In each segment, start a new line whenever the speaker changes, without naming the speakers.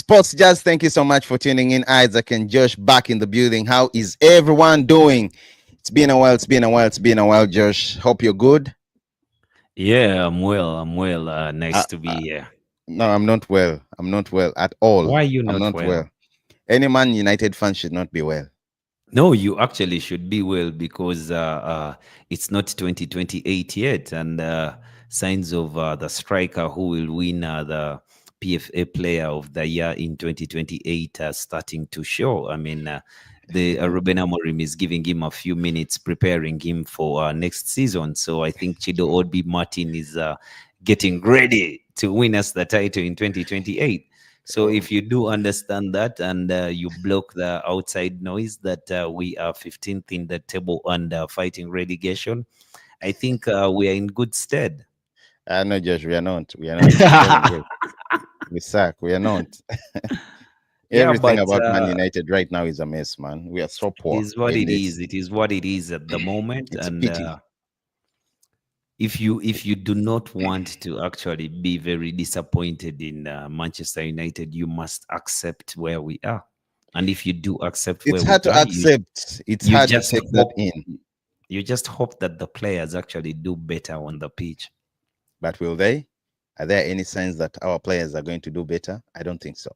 Sports Jazz, thank you so much for tuning in. Isaac and Josh back in the building. How is everyone doing? It's been a while. It's been a while. It's been a while, Josh. Hope you're good.
Yeah, I'm well. I'm well.
Uh,
Nice to
uh,
be here.
no, I'm not well. I'm not well at all.
Why are you
I'm
not
not well.
well?
Any Man United fan should not be well.
No, you actually should be well because it's not 2028 yet, and signs of the striker who will win the PFA Player of the Year in 2028 are starting to show. I mean, the Ruben Amorim is giving him a few minutes, preparing him for next season. So I think Chido Odbi Martin is getting ready to win us the title in 2028. So
Oh,
if you do understand that and you block the outside noise that we are 15th in the table and fighting relegation, I think we are in good stead.
no, Josh, we are not. We are not doing good. We suck. We are not.
Yeah,
Everything
but
about Man United right now is a mess, man. We are so
it
poor
is what
in
it
this.
is. It is what it is at the moment.
It's a
And
pity.
if you do not want to actually be very disappointed in Manchester United, you must accept where we are. And if you do accept where
It's
we
hard to
are,
accept. It's
you
hard to
just
take that
hope
in.
you just hope that the players actually do better on the pitch.
But will they? Are there any signs that our players are going to do better? I don't think so.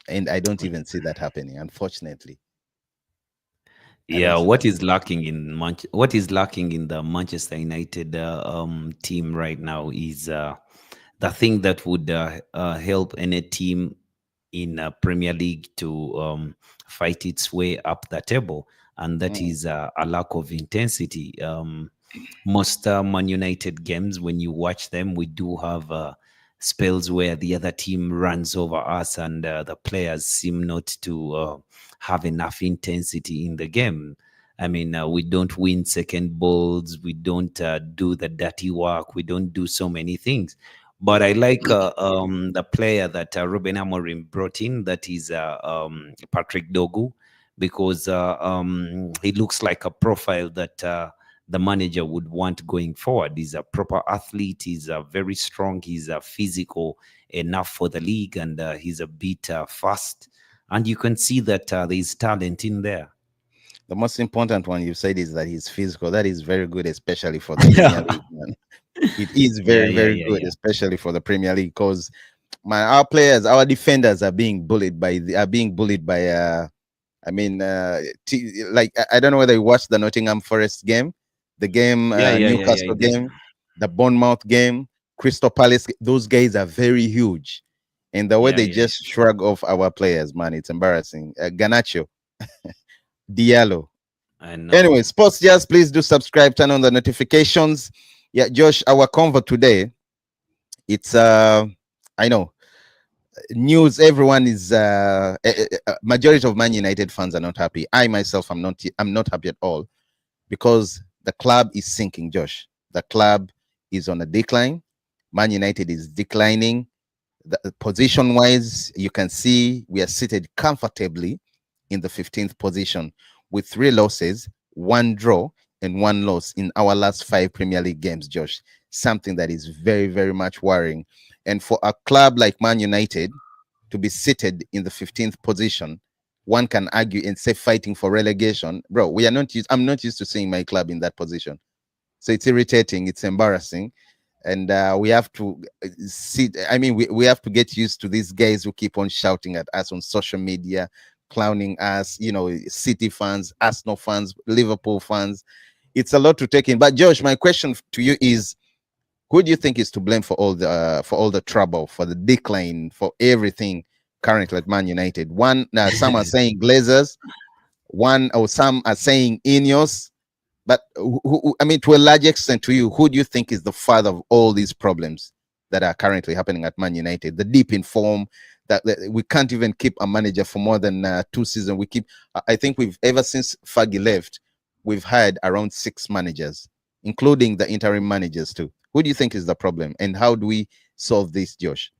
And I don't even see that happening, unfortunately. I
Yeah,
don't see
what
that.
is lacking in what is lacking in the Manchester United team right now is the thing that would help any team in Premier League to fight its way up the table, and that
Mm.
is a lack of intensity. Most Man United games, when you watch them, we do have spells where the other team runs over us, and the players seem not to have enough intensity in the game. I mean, we don't win second balls, we don't do the dirty work, we don't do so many things. But I like the player that Ruben Amorim brought in, that is Patrick Dogu, because he looks like a profile that the manager would want going forward. He's a proper athlete. He's very strong. He's physical enough for the league, and he's a bit fast. And you can see that there's talent in there.
The most important one you said is that he's physical. That is very good, especially for the Premier League, man. It is
Yeah,
very,
yeah,
very
yeah,
good,
yeah.
especially for the Premier League, because our players, our defenders are being bullied by I mean, like I don't know whether you watched the Nottingham Forest game, the game,
Yeah, yeah, yeah, yeah.
Newcastle
It is.
game, the Bournemouth game, Crystal Palace. Those guys are very huge, and the way
Yeah,
they
yeah,
just
yeah.
shrug off our players, man, it's embarrassing. Ganacho, Diallo.
I know.
Anyway, Sports Jazz, please do subscribe, turn on the notifications. Yeah, Josh, our convo today, it's I know news. Everyone is majority of Man United fans are not happy. I myself I'm not happy at all because the club is sinking, Josh. The club is on a decline. Man United is declining. The position wise, you can see we are seated comfortably in the 15th position with 3 losses, 1 draw, and 1 loss in our last 5 Premier League games, Josh. Something that is very, very much worrying. And for a club like Man United to be seated in the 15th position, one can argue and say fighting for relegation. Bro, we are not used, I'm not used to seeing my club in that position. So it's irritating, it's embarrassing. And we have to see, I mean, we have to get used to these guys who keep on shouting at us on social media, clowning us, City fans, Arsenal fans, Liverpool fans. It's a lot to take in. But Josh, my question to you is, who do you think is to blame for all the trouble, for the decline, for everything currently at Man United? One, some are saying Glazers, one or some are saying Ineos. But I mean, to a large extent, to you, who do you think is the father of all these problems that are currently happening at Man United? The deep in form that we can't even keep a manager for more than 2 seasons. We keep, I think we've ever since Fergie left, we've had around 6 managers, including the interim managers too. Who do you think is the problem, and how do we solve this, Josh?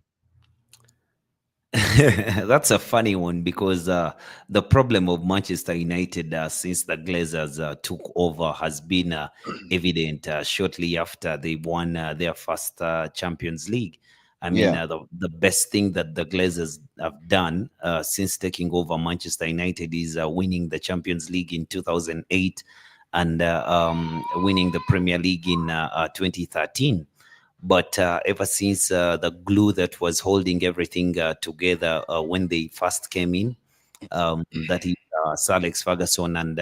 That's a funny one because the problem of Manchester United since the Glazers took over has been evident shortly after they won their first Champions League. I mean,
Yeah.
the best thing that the Glazers have done since taking over Manchester United is winning the Champions League in 2008 and winning the Premier League in 2013. But ever since the glue that was holding everything together when they first came in, that is Sir Alex Ferguson and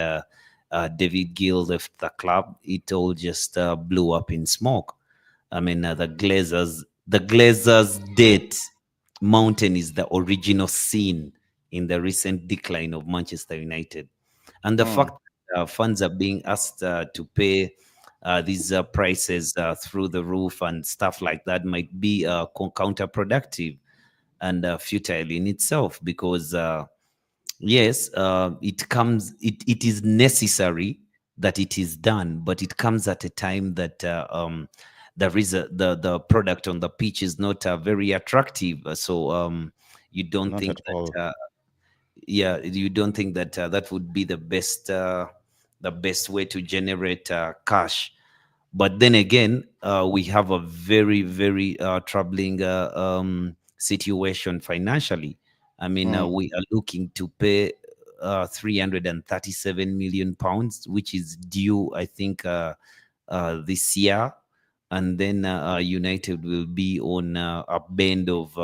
David Gill left the club, it all just blew up in smoke. I mean, the Glazers' debt mountain is the original sin in the recent decline of Manchester United, and the fact
Mm.
that funds are being asked to pay these prices through the roof and stuff like that might be counterproductive and futile in itself because yes, it is necessary that it is done, but it comes at a time that the product on the pitch is not very attractive. So you don't
Not
think
at all.
that yeah, you don't think that that would be the best way to generate cash. But then again, we have a very troubling situation financially. I mean,
Mm.
we are looking to pay 337 million pounds, which is due, I think, this year, and then United will be on a band of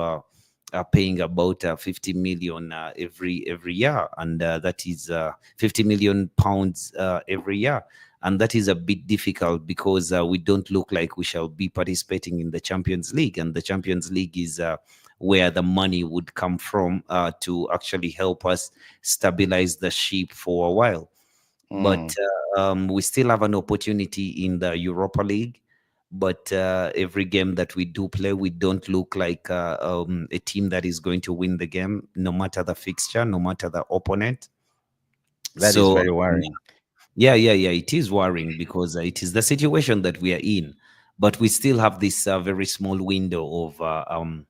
paying about 50 million every year, and that is 50 million pounds every year, and that is a bit difficult because we don't look like we shall be participating in the Champions League, and the Champions League is where the money would come from to actually help us stabilize the ship for a while. But
Mm.
we still have an opportunity in the Europa League. But every game that we do play, we don't look like a team that is going to win the game, no matter the fixture, no matter the opponent.
That is
So
very worrying.
yeah. It is worrying because it is the situation that we are in. But we still have this very small window of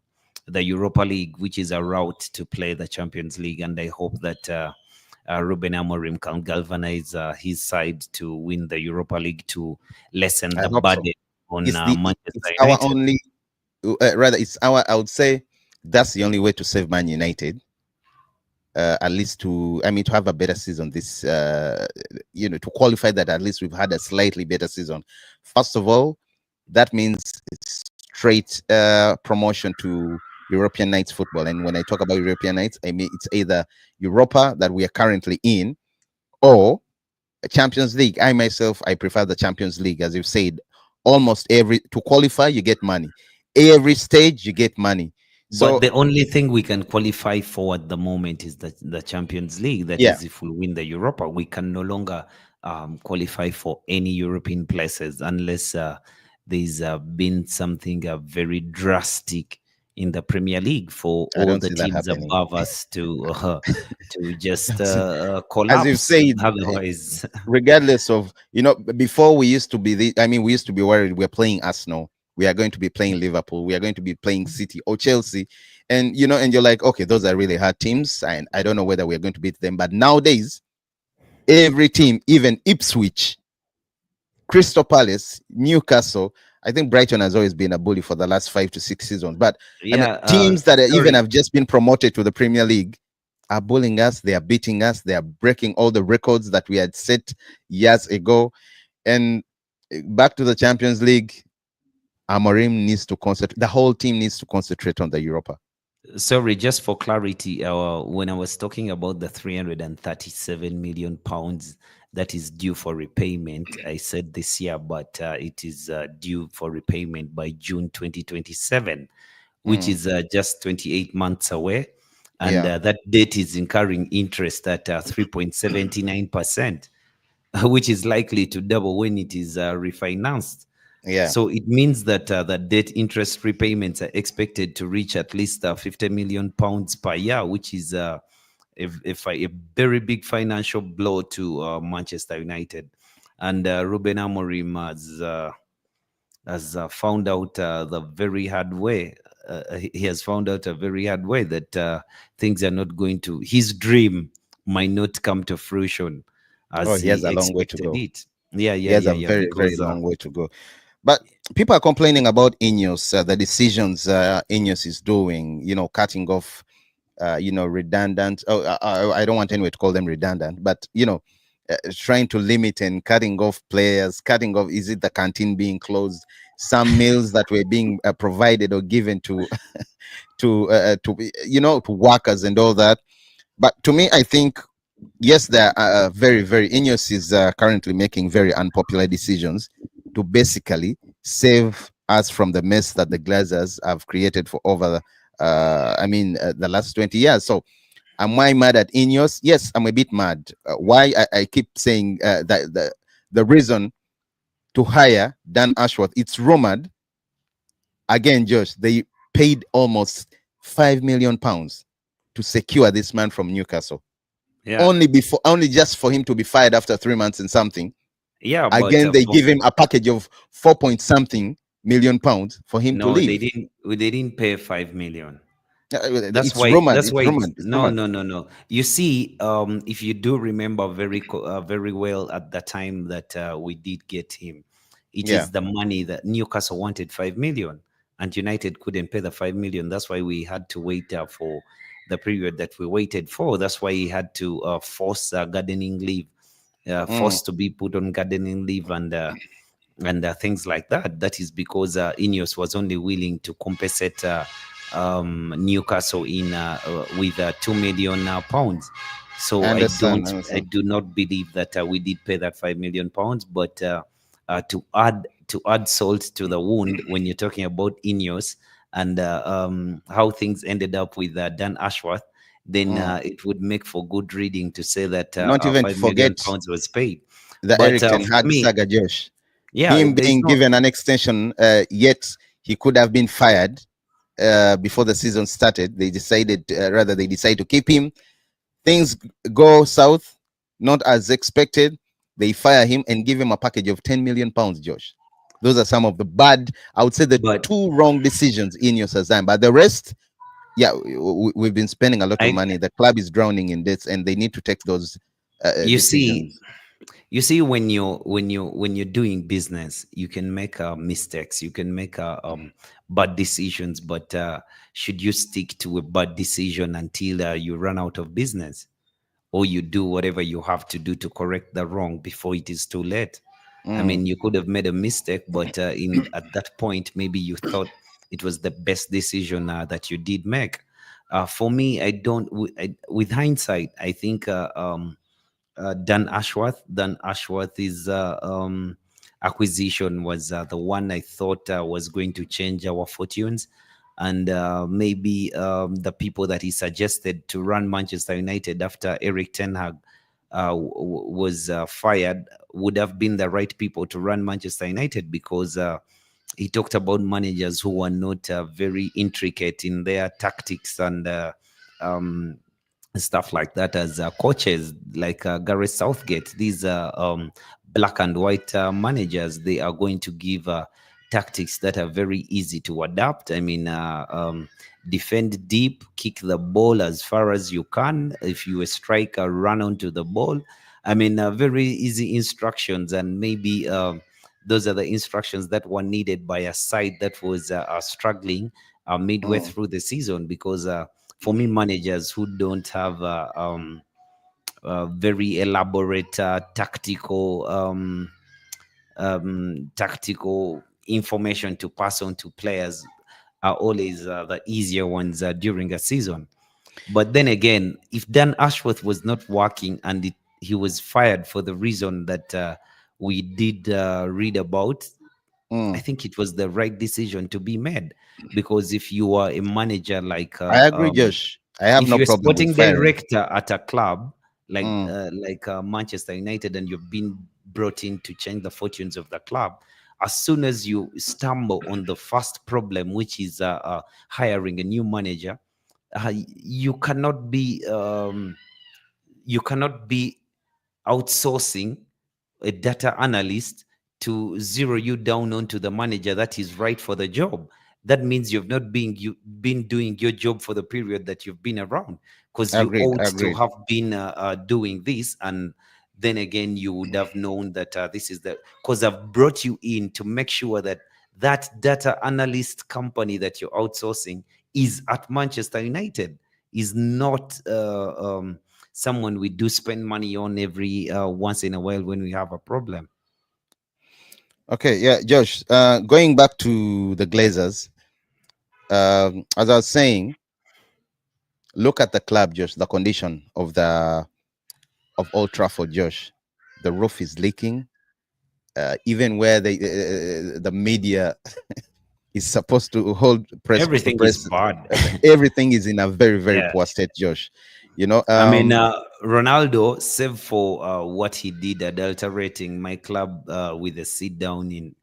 the Europa League, which is a route to play the Champions League. And I hope that Ruben Amorim can galvanize his side to win the Europa League to lessen
I
the
hope so.
burden on
It's
Manchester
our
United.
only rather it's our, I would say that's the only way to save Man United. At least to, I mean, to have a better season this to qualify that at least we've had a slightly better season. First of all, that means it's straight promotion to European nights football. And when I talk about European nights, I mean it's either Europa that we are currently in or Champions League. I myself, I prefer the Champions League. As you've said, almost every, to qualify you get money, every stage you get money.
But
So
the only thing we can qualify for at the moment is the Champions League. That
yeah,
is, if we win the Europa, we can no longer qualify for any European places unless there's been something very drastic in the Premier League for
I
all
don't
the
see that
teams
happening.
above us to just
As you've
collapse.
said,
Otherwise,
regardless of, before we used to be I mean, we used to be worried we're playing Arsenal, we are going to be playing Liverpool, we are going to be playing City or Chelsea, and and you're like, okay, those are really hard teams, and I don't know whether we're going to beat them. But nowadays, every team, even Ipswich, Crystal Palace, Newcastle, I think Brighton has always been a bully for the last 5 to 6 seasons. But I mean,
yeah.
teams that are even
Sorry,
have just been promoted to the Premier League are bullying us. They are beating us. They are breaking all the records that we had set years ago. And back to the Champions League, Amorim needs to concentrate. The whole team needs to concentrate on the Europa.
Sorry, just for clarity, when I was talking about the 337 million pounds that is due for repayment, I said this year, but it is due for repayment by June 2027, which
Mm,
is just 28 months away. And
yeah,
that date is incurring interest at 3.79%, which is likely to double when it is refinanced.
yeah.
So it means that the debt interest repayments are expected to reach at least 50 million pounds per year, which is a very big financial blow to Manchester United. And Ruben Amorim has found out the very hard way. He has found out a very hard way that things are not going to, his dream might not come to fruition
Oh,
as
he has
he
a long way to
expected
go.
it. Yeah,
He
yeah,
has
yeah,
a
yeah.
very, very
Because
long way to go. But people are complaining about Ineos, the decisions Ineos is doing, cutting off, redundant. Oh, I don't want anyone to call them redundant, but trying to limit and cutting off players, cutting off. Is it the canteen being closed? Some meals that were being provided or given to to workers and all that. But to me, I think yes, there are very Ineos is currently making very unpopular decisions to basically save us from the mess that the Glazers have created for over the last 20 years. So am I mad at Ineos? Yes, I'm a bit mad. Why I keep saying that the reason to hire Dan Ashworth, it's rumored again, Josh, they paid almost £5 million to secure this man from Newcastle.
Yeah,
Only just for him to be fired after 3 months and something.
yeah, but
Again, they give him a package of 4 point something million pounds for him to
no, they
leave.
didn't. They didn't pay 5 million. That's
It's
why.
rumored.
That's
It's
why it's
rumored. It's
no,
rumored.
no, no, no. You see, if you do remember very well at the time that we did get him, it
Yeah.
is the money that Newcastle wanted 5 million, and United couldn't pay the 5 million. That's why we had to wait for the period that we waited for. That's why he had to force gardening leave,
Mm.
forced to be put on gardening leave, and things like that. That is because Ineos was only willing to compensate Newcastle in with £2 million.
I
So
understand. I
I
understand.
do not believe that we did pay that £5 million. But to add salt to the wound, when you're talking about Ineos and how things ended up with Dan Ashworth, then
Mm.
it would make for good reading to say that
Not even to
£5 million
forget
was paid.
the
But
Eric Ten
for
Hag
me,
saga, Josh.
yeah,
Him
there's
being
no.
given an extension, yet he could have been fired before the season started. They decided to keep him. Things go south, not as expected. They fire him and give him a package of £10 million, Josh. Those are some of the I would say, the
But
two wrong decisions Ineos has done. But the rest, yeah, we've been spending a lot of
I,
money. The club is drowning in debts, and they need to take those
you see,
decisions.
when you're doing business, you can make mistakes, you can make bad decisions, but should you stick to a bad decision until you run out of business, or you do whatever you have to do to correct the wrong before it is too late? I
Mm,
mean, you could have made a mistake, but in at that point, maybe you thought it was the best decision that you did make. For me, I don't. With hindsight, I think Dan Ashworth is acquisition was the one I thought was going to change our fortunes, and maybe the people that he suggested to run Manchester United after Eric Ten Hag was fired would have been the right people to run Manchester United, because he talked about managers who were not very intricate in their tactics and um, stuff like that as coaches, like Gareth Southgate. These black and white managers, they are going to give tactics that are very easy to adapt. I mean, defend deep, kick the ball as far as you can. If you a striker, run onto the ball. I mean, very easy instructions, and maybe those are the instructions that were needed by a side that was struggling midway
mm,
through the season, because for me, managers who don't have very elaborate tactical information to pass on to players are always the easier ones during a season. But then again, if Dan Ashworth was not working and he was fired for the reason that we did read about, I
mm.
think it was the right decision to be made. Because if you are a manager like
I agree, Josh. I have
if
no
you're a
problem with
sporting
firing.
director at a club
Mm,
like Manchester United, and you've been brought in to change the fortunes of the club, as soon as you stumble on the first problem, which is hiring a new manager, you cannot be outsourcing a data analyst to zero you down onto the manager that is right for the job. That means you've not been doing your job for the period that you've been around, because you
agreed.
ought to
Agreed.
have been doing this. And then again, you would have known that this is the, because I've brought you in to make sure that that data analyst company that you're outsourcing is at Manchester United, is not someone we do spend money on every once in a while when we have a problem.
Okay, yeah, Josh. Going back to the Glazers, as I was saying, look at the club, Josh. The condition of Old Trafford, Josh. The roof is leaking. Even where the media is supposed to hold press
Everything is
press,
bad.
everything is in a very very
Yeah.
poor state, Josh. You know,
I mean, Ronaldo, save for what he did adulterating my club with a sit down in,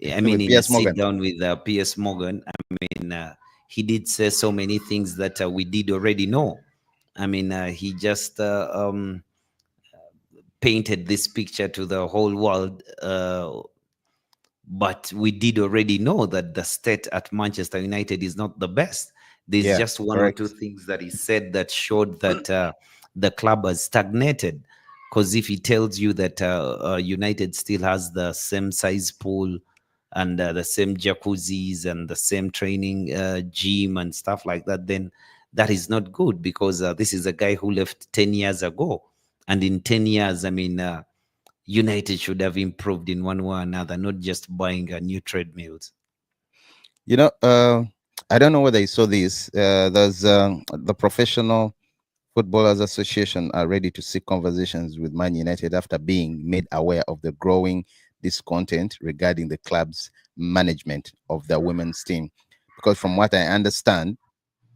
I mean,
with
in a
PS
sit
Morgan.
down with PS Morgan. I mean, he did say so many things that we did already know. I mean, he just painted this picture to the whole world. But we did already know that the state at Manchester United is not the best. There's
Yeah,
just one or two
correct.
things that he said that showed that the club has stagnated. Because if he tells you that United still has the same size pool and the same jacuzzis and the same training gym and stuff like that, then that is not good, because this is a guy who left 10 years ago. And in 10 years, I mean, United should have improved in one way or another, not just buying new treadmills.
You know, I don't know whether you saw this. There's the Professional Footballers Association are ready to seek conversations with Man United after being made aware of the growing discontent regarding the club's management of the women's team. Because from what I understand,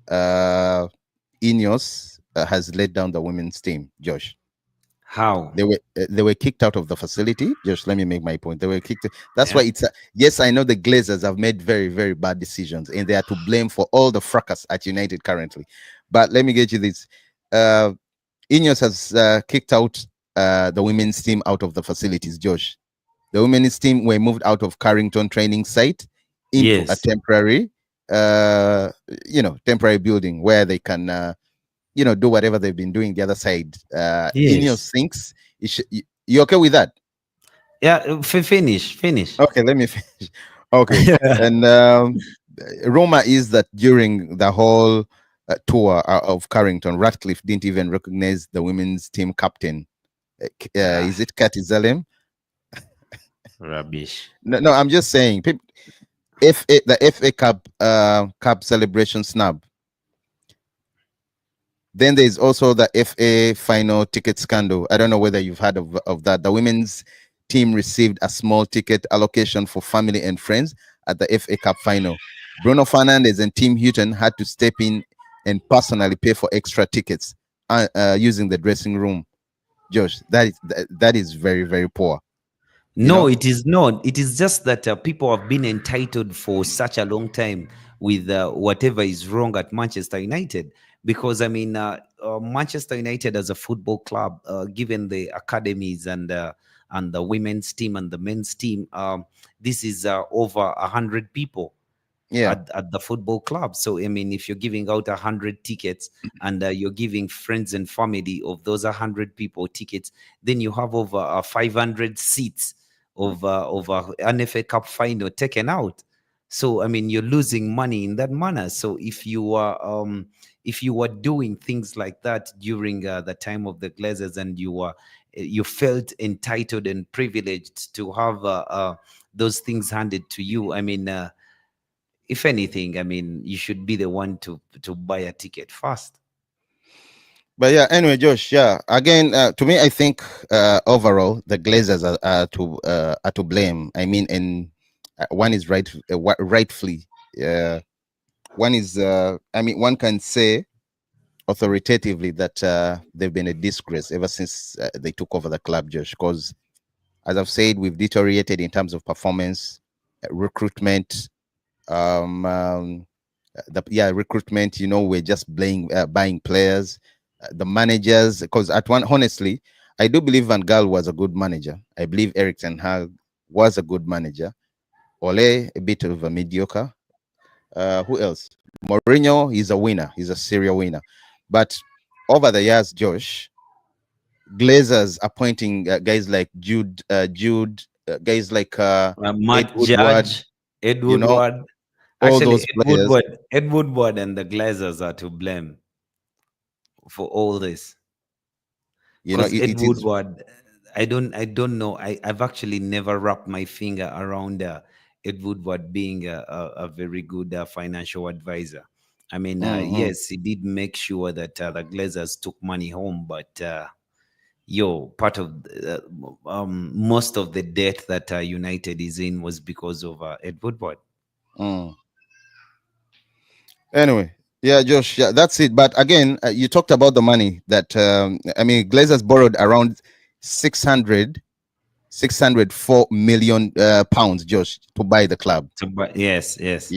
uh, Ineos has let down the women's team. Josh,
How?
they were kicked out of the facility. Just let me make my point. They were kicked. That's
Yeah.
why it's yes, I know the Glazers have made very very bad decisions and they are to blame for all the fracas at United currently. But let me get you this. Uh, Ineos has kicked out the women's team out of the facilities. Josh, the women's team were moved out of Carrington training site into a
Yes.
temporary, uh, temporary building where they can do whatever they've been doing the other side.
Yes.
Ineos thinks you okay with that?
Yeah. Finish. Finish.
Okay, let me finish. Okay, and rumor is that during the whole tour of Carrington, Ratcliffe didn't even recognize the women's team captain.
Ah,
Is it Katy Zalem?
rubbish.
No, no, I'm just saying. The FA Cup celebration snub. Then there's also the FA final ticket scandal. I don't know whether you've heard of that. The women's team received a small ticket allocation for family and friends at the FA Cup final. Bruno Fernandes and Tim Houghton had to step in and personally pay for extra tickets using the dressing room. Josh, that is very very poor. You
No,
know,
it is not. It is just that people have been entitled for such a long time with whatever is wrong at Manchester United. Because, I mean, Manchester United as a football club, given the academies and the women's team and the men's team, this is over 100 people
yeah.
at the football club. So, I mean, if you're giving out 100 tickets and you're giving friends and family of those 100 people tickets, then you have over 500 seats of an FA Cup final taken out. So, I mean, you're losing money in that manner. So, if you were doing things like that during the time of the Glazers, and you felt entitled and privileged to have those things handed to you, I mean, if anything, I mean, you should be the one to buy a ticket first.
But yeah, anyway, Josh. Yeah, again, to me, I think overall the Glazers are to blame. I mean, and one is rightfully. Uh, One is, I mean, one can say authoritatively that they've been a disgrace ever since they took over the club, Josh. Because, as I've said, we've deteriorated in terms of performance, recruitment, um, um, recruitment. We're just buying players, the managers. Because at one, honestly, I do believe Van Gaal was a good manager. I believe Eric Ten Hag was a good manager. Ole, a bit of a mediocre. Who else? Mourinho, he's a winner. He's a serial winner. But over the years, Josh, Glazers appointing guys like Jude, guys like
Matt
Ed Woodward,
Judge. Ed
You know,
Woodward.
all
Actually,
those players.
Ed Woodward and the Glazers are to blame for all this. Because Ed
It is.
Woodward, I don't know. I've actually never wrapped my finger around Ed Woodward being a very good financial advisor. I mean,
Mm,
yes, he did make sure that the Glazers took money home, but part of most of the debt that United is in was because of Ed Woodward.
mm. Anyway, yeah, Josh, yeah, that's it. But again, you talked about the money that I mean, Glazers borrowed around 600, 604 million pounds, Josh, to buy the club.
So, but yes, yes,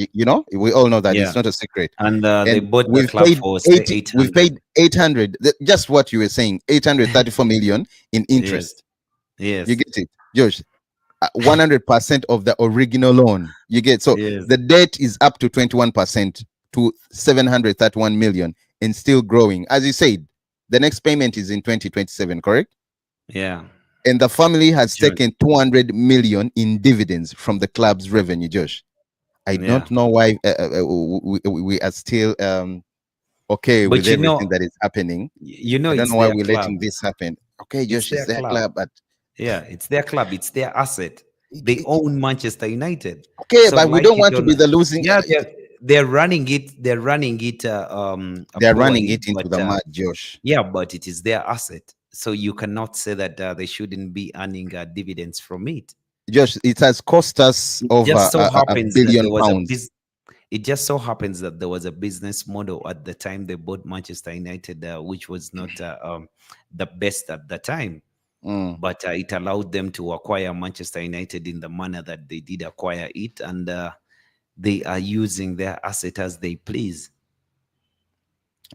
We all know that
yeah,
it's not a secret.
and they
And
bought the
we've
club
paid
for say
80, we've
800.
paid 800. Just what you were saying, 834 million in
Yes,
interest. You
yes,
get it, Josh? 100% of the original loan. You get, so
yes,
the debt is up to 21% to 731 million and still growing. As you said, the next payment is in 2027, correct?
yeah,
And the family has
June,
taken 200 million in dividends from the club's revenue, Josh. I
yeah.
don't know why we are still okay with
But
everything that is happening. I don't
it's
know why
their
we're
club.
letting this happen. Okay,
It's
Josh, it's
their
their
club.
club, but
Yeah, it's their club. It's their asset.
it,
They
it,
own Manchester United.
okay,
So
but we
like
don't
it
want
or
to be
not,
the losing.
yeah, they're running it. They're running it
They're running
poorly,
it into
but
the mud, Josh.
yeah, but it is their asset. So you cannot say that they shouldn't be earning dividends from it.
Josh, it has cost us
It
over
just so
a
happens that
billion
there was a
pounds.
bus It just so happens that there was a business model at the time they bought Manchester United, which was not the best at the time,
Mm.
but it allowed them to acquire Manchester United in the manner that they did acquire it, and they are using their asset as they please,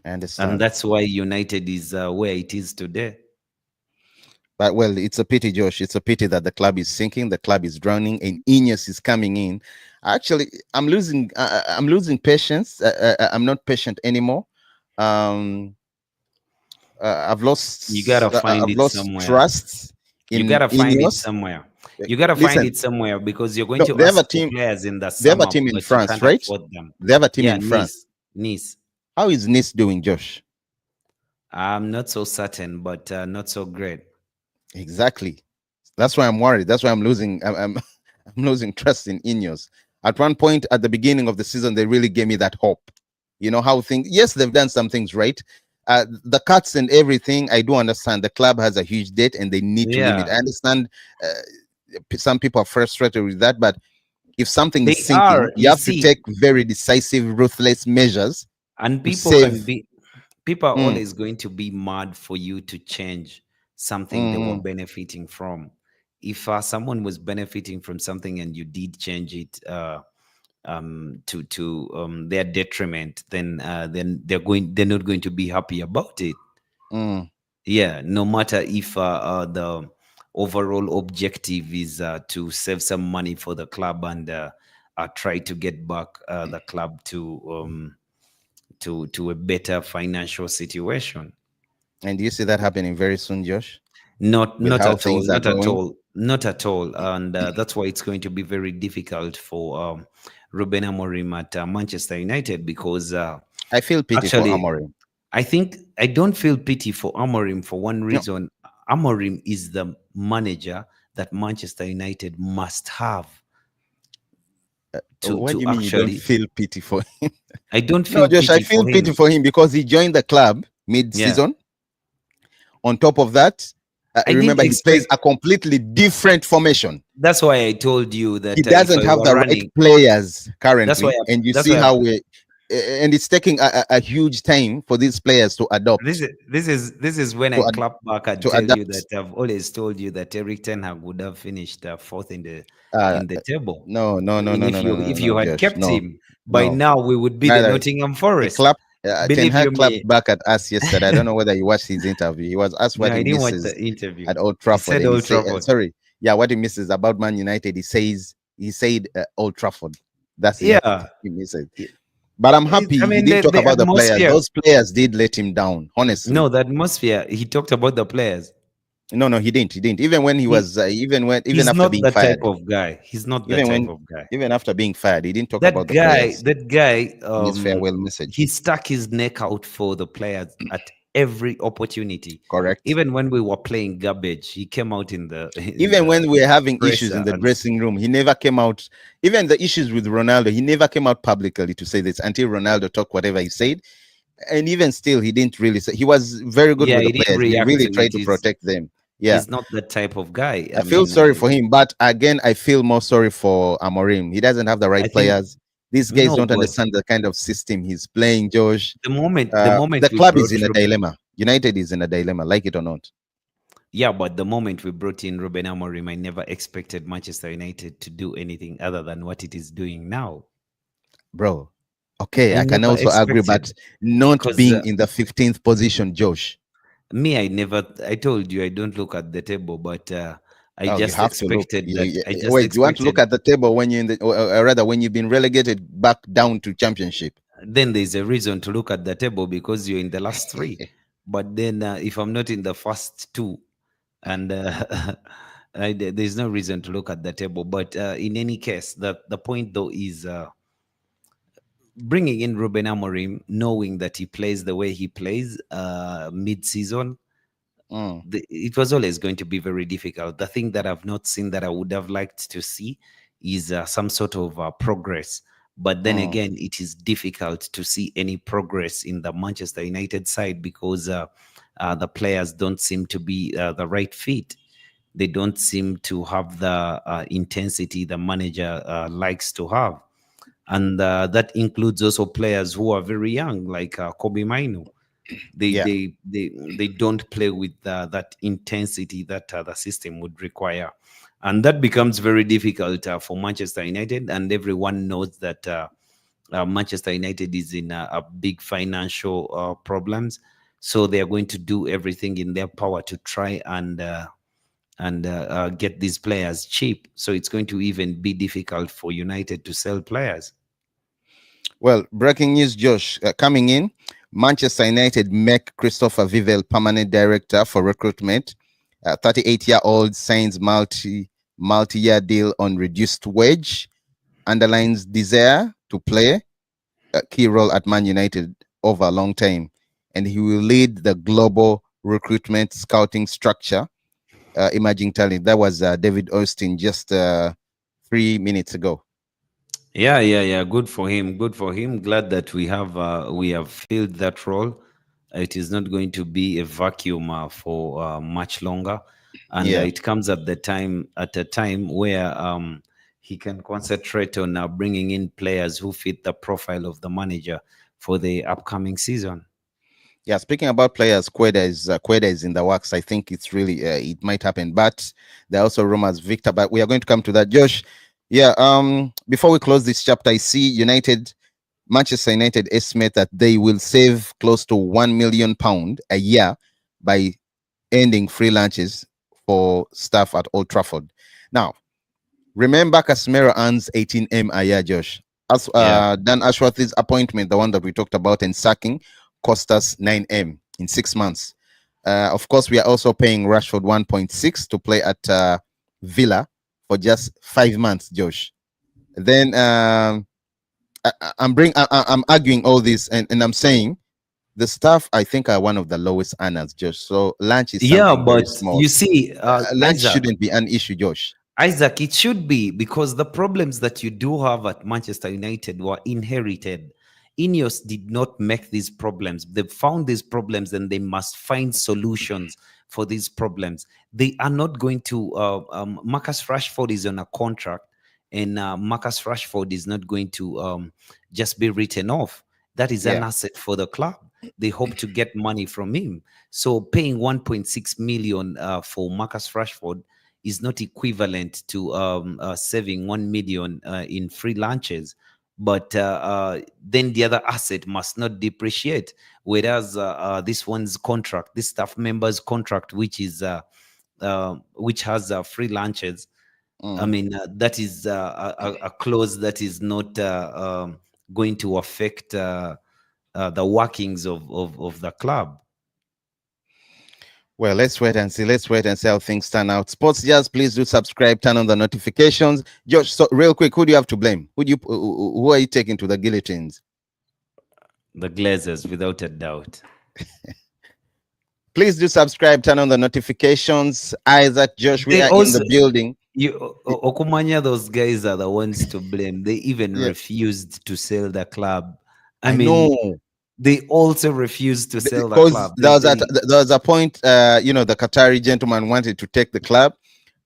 I
and
understand.
that's why United is where it is today.
But well, it's a pity, Josh. It's a pity that the club is sinking, the club is drowning, and Ineos is coming in. Actually, I'm losing patience. I'm not patient anymore. Um,
You gotta find
I've
it
lost
somewhere.
trust
You
in
gotta find it
Ineos.
somewhere. You gotta find
Listen,
it somewhere because you're going
no,
to ask for players in the
they have a
summer,
team in
but you
France,
can't
right?
afford them.
They have a team
Yeah,
in France.
Nice.
How is Nice doing, Josh?
I'm not so certain, but not so great.
Exactly. That's why I'm worried. That's why I'm losing. I'm losing trust in Ineos. At one point, at the beginning of the season, they really gave me that hope. You know how things. Yes, they've done some things right. The cuts and everything. I do understand. The club has a huge debt, and they need to limit. I
Yeah,
understand. Some people are frustrated with that, but if something is
they
sinking,
are.
you
You
have to
see,
take very decisive, ruthless measures
and
to save.
people are
Mm,
always going to be mad for you to change something they were
mm,
benefiting from. If someone was benefiting from something and you did change it to their detriment, then they're not going to be happy about it.
mm.
Yeah, no matter if the overall objective is to save some money for the club and try to get back the club to a better financial situation.
And do you see that happening very soon, Josh?
Not
With
not
how
at all,
things are
not at
going.
all, not at all, and that's why it's going to be very difficult for Ruben Amorim at Manchester United because
I feel pity for
actually
Amorim.
I don't feel pity for Amorim for one
No,
reason. Amorim is the manager that Manchester United must have
what do
to
you mean you don't
actually.
feel pity for him?
I don't
No,
feel
Josh, I
pity
feel
for
pity
him.
for him because he joined the club
Yeah,
mid-season. On top of that,
I didn't
remember he plays
expect.
a completely different formation.
That's why I told you
He
that if
doesn't
I
have
were
the right
running,
players
that's why.
currently, and you
That's
see
why.
how and it's taking a huge time for these players to
This
adopt,
is when I
to ad-
clap back and
to
tell you that
adapt.
I've always told you that Eric Ten Hag would have finished fourth
Uh,
in the table.
no, no,
I
no,
mean,
no, no, no, no,
if
no,
you had
Josh,
kept
no,
him, by
no.
now we would be the
Neither
Nottingham
he
Forest.
clapped. Ten
Believe you
Hag clapped
me.
back at us yesterday. I don't know whether you watched his interview. He was asked
No,
what
I
he
didn't watch the
misses
interview.
at Old
He
Trafford,
said
and he
Old
said,
Trafford.
"Sorry, yeah, what he misses about Man United." He said Old Trafford. That's the only
Yeah,
thing he misses. But I'm
I
happy he
mean
didn't talk
the
about the players.
atmosphere.
Those players did let him down,
No,
honestly.
the atmosphere. He talked about the players.
No, no, he didn't. He didn't. Even when he
He
was, even
he's
after
not
being
that type
fired,
of guy. He's not that
even
type
when,
of guy.
even after being fired, he didn't talk about
That
the
guy,
players
that guy,
in his farewell message.
he stuck his neck out for the players at every opportunity.
Correct.
Even when we were playing garbage, he came out in the in
Even
the
when we were having issues in
presser
the
and
dressing room, he never came out. Even the issues with Ronaldo, he never came out publicly to say this until Ronaldo talked whatever he said. And even still, he didn't really say. He was very good
yeah,
with the
he didn't
players. He
react
really
to it.
tried to protect them. Yeah.
He's not that type of guy.
I feel sorry for him, but again, I feel more sorry for Amorim. He doesn't have the
I
right
think
players. These guys
no,
don't
but
understand the kind of system he's playing, Josh.
the moment
The
we
club is
brought
in a dilemma. United is in a dilemma, like it or not,
yeah, but the moment we brought in Ruben Amorim, I never expected Manchester United to do anything other than what it is doing now.
bro. Okay,
I
I can
never
also agree, but
expected
not
because
being in the 15th position, Josh.
me, I told you I don't look at the table, but I
Oh, you
just
have to look.
expected that. I just
Wait, you want to look
expected.
at the table when you're in the, or rather, when you've been relegated back down to championship?
Then there's a reason to look at the table because you're in the last three. But then if I'm not in the first two, and there's no reason to look at the table. But in any case, the point though is bringing in Ruben Amorim, knowing that he plays the way he plays mid-season,
Mm,
it was always going to be very difficult. The thing that I've not seen that I would have liked to see is some sort of progress. But then
mm,
again, it is difficult to see any progress in the Manchester United side because the players don't seem to be the right fit. They don't seem to have the intensity the manager likes to have. And that includes also players who are very young, like Kobe Mainu. They
yeah.
they they don't play with that intensity that the system would require, and that becomes very difficult for Manchester United. And everyone knows that Manchester United is in a big financial problems, so they are going to do everything in their power to try and get these players cheap. So it's going to even be difficult for United to sell players.
Well, breaking news, Josh. Coming in, Manchester United make Christopher Vivel permanent director for recruitment. 38-year-old signs multi-year deal on reduced wage. Underlines desire to play a key role at Man United over a long time, and he will lead the global recruitment scouting structure, emerging talent. That was David Austin just 3 minutes ago.
Yeah. Good for him. Good for him. Glad that we have filled that role. It is not going to be a vacuum for much longer, and
Yeah.
it comes at a time where he can concentrate on bringing in players who fit the profile of the manager for the upcoming season.
Yeah, speaking about players, Queda is in the works. I think it's really it might happen, but there are also rumors, Victor. But we are going to come to that, Josh. Yeah. Before we close this chapter, I see Manchester United estimate that they will save close to £1 million a year by ending free lunches for staff at Old Trafford. Now, remember, Casemiro earns 18M a year, Josh. As
Yeah.
Dan Ashworth's appointment, the one that we talked about, and sacking cost us 9M in 6 months. Of course, we are also paying Rashford 1.6 to play at Villa for just 5 months, Josh. Then I'm arguing all this, and I'm saying the staff I think are one of the lowest earners, Josh. So lunch is
Yeah,
something very
but
small.
you see,
Lunch
Isaac,
shouldn't be an issue, Josh.
Isaac, it should be because the problems that you do have at Manchester United were inherited. Ineos did not make these problems. They found these problems and they must find solutions for these problems. They are not going to. Marcus Rashford is on a contract, and Marcus Rashford is not going to just be written off. That is an
Yeah.
asset for the club. They hope to get money from him. So paying 1.6 million for Marcus Rashford is not equivalent to saving 1 million in free lunches. But then the other asset must not depreciate. Whereas this one's contract, this staff member's contract, which has free lunches, I
Mm.
mean, that is a clause that is not going to affect the workings of the club.
Well, let's wait and see. Let's wait and see how things turn out. Sports Jazz, please do subscribe, turn on the notifications. Josh, so real quick, who do you have to blame? Who are you taking to the guillotines?
The Glazers, without a doubt.
Please do subscribe, turn on the notifications. Isaac, Josh, we
They
are in the
also,
building.
Okumanya, those guys are the ones to blame. They even
Yeah,
refused to sell the club. I
I
mean,
know.
they also refused to sell the
Because
club. They
there was a point, the Qatari gentleman wanted to take the club,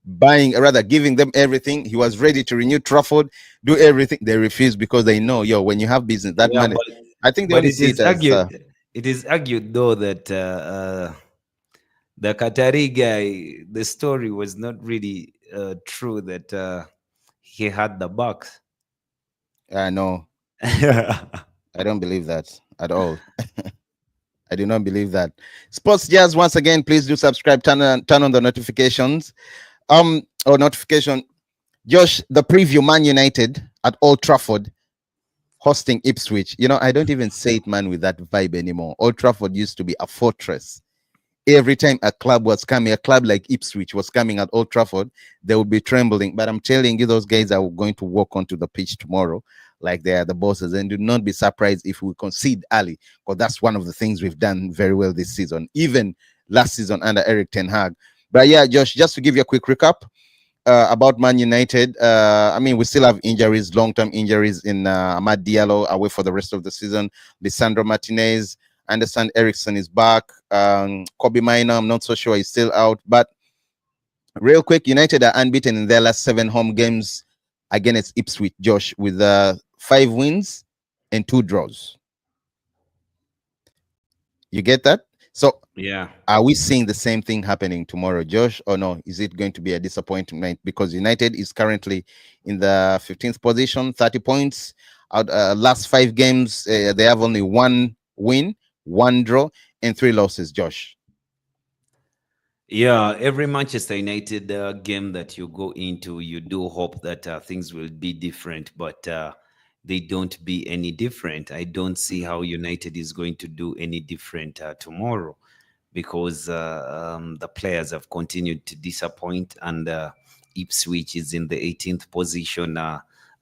buying, rather giving them everything. He was ready to renew Trafford, do everything. They refused because they know, yo, when you have business, that
yeah,
money. I think they
but
only see it as
it is argued though that the Qatari guy, the story was not really true that he had the bucks.
no, I don't believe that at all. I do not believe that. Sports Jazz, once again, please do subscribe, turn on the notifications. Or notification. Josh, the preview: Man United at Old Trafford hosting Ipswich. I don't even say it, man, with that vibe anymore. Old Trafford used to be a fortress. Every time a club was coming, a club like Ipswich was coming at Old Trafford, they would be trembling. But I'm telling you, those guys are going to walk onto the pitch tomorrow like they are the bosses. And do not be surprised if we concede early, because that's one of the things we've done very well this season, even last season under Eric Ten Hag. But yeah, Josh, just to give you a quick recap about Man United. I mean, we still have injuries, long-term injuries in Ahmad Diallo away for the rest of the season. Lisandro Martinez. I understand Ericsson is back. Kobe Minor, I'm not so sure he's still out. But real quick, United are unbeaten in their last 7 home games against Ipswich, Josh, with 5 wins and 2 draws. You get that? So
Yeah.
are we seeing the same thing happening tomorrow, Josh, or no? Is it going to be a disappointment? Because United is currently in the 15th position, 30 points. Out last 5 games, they have only 1 win, 1 draw, and 3 losses, Josh.
Yeah, every Manchester United game that you go into, you do hope that things will be different, but they don't be any different. I don't see how United is going to do any different tomorrow because the players have continued to disappoint, and Ipswich is in the 18th position,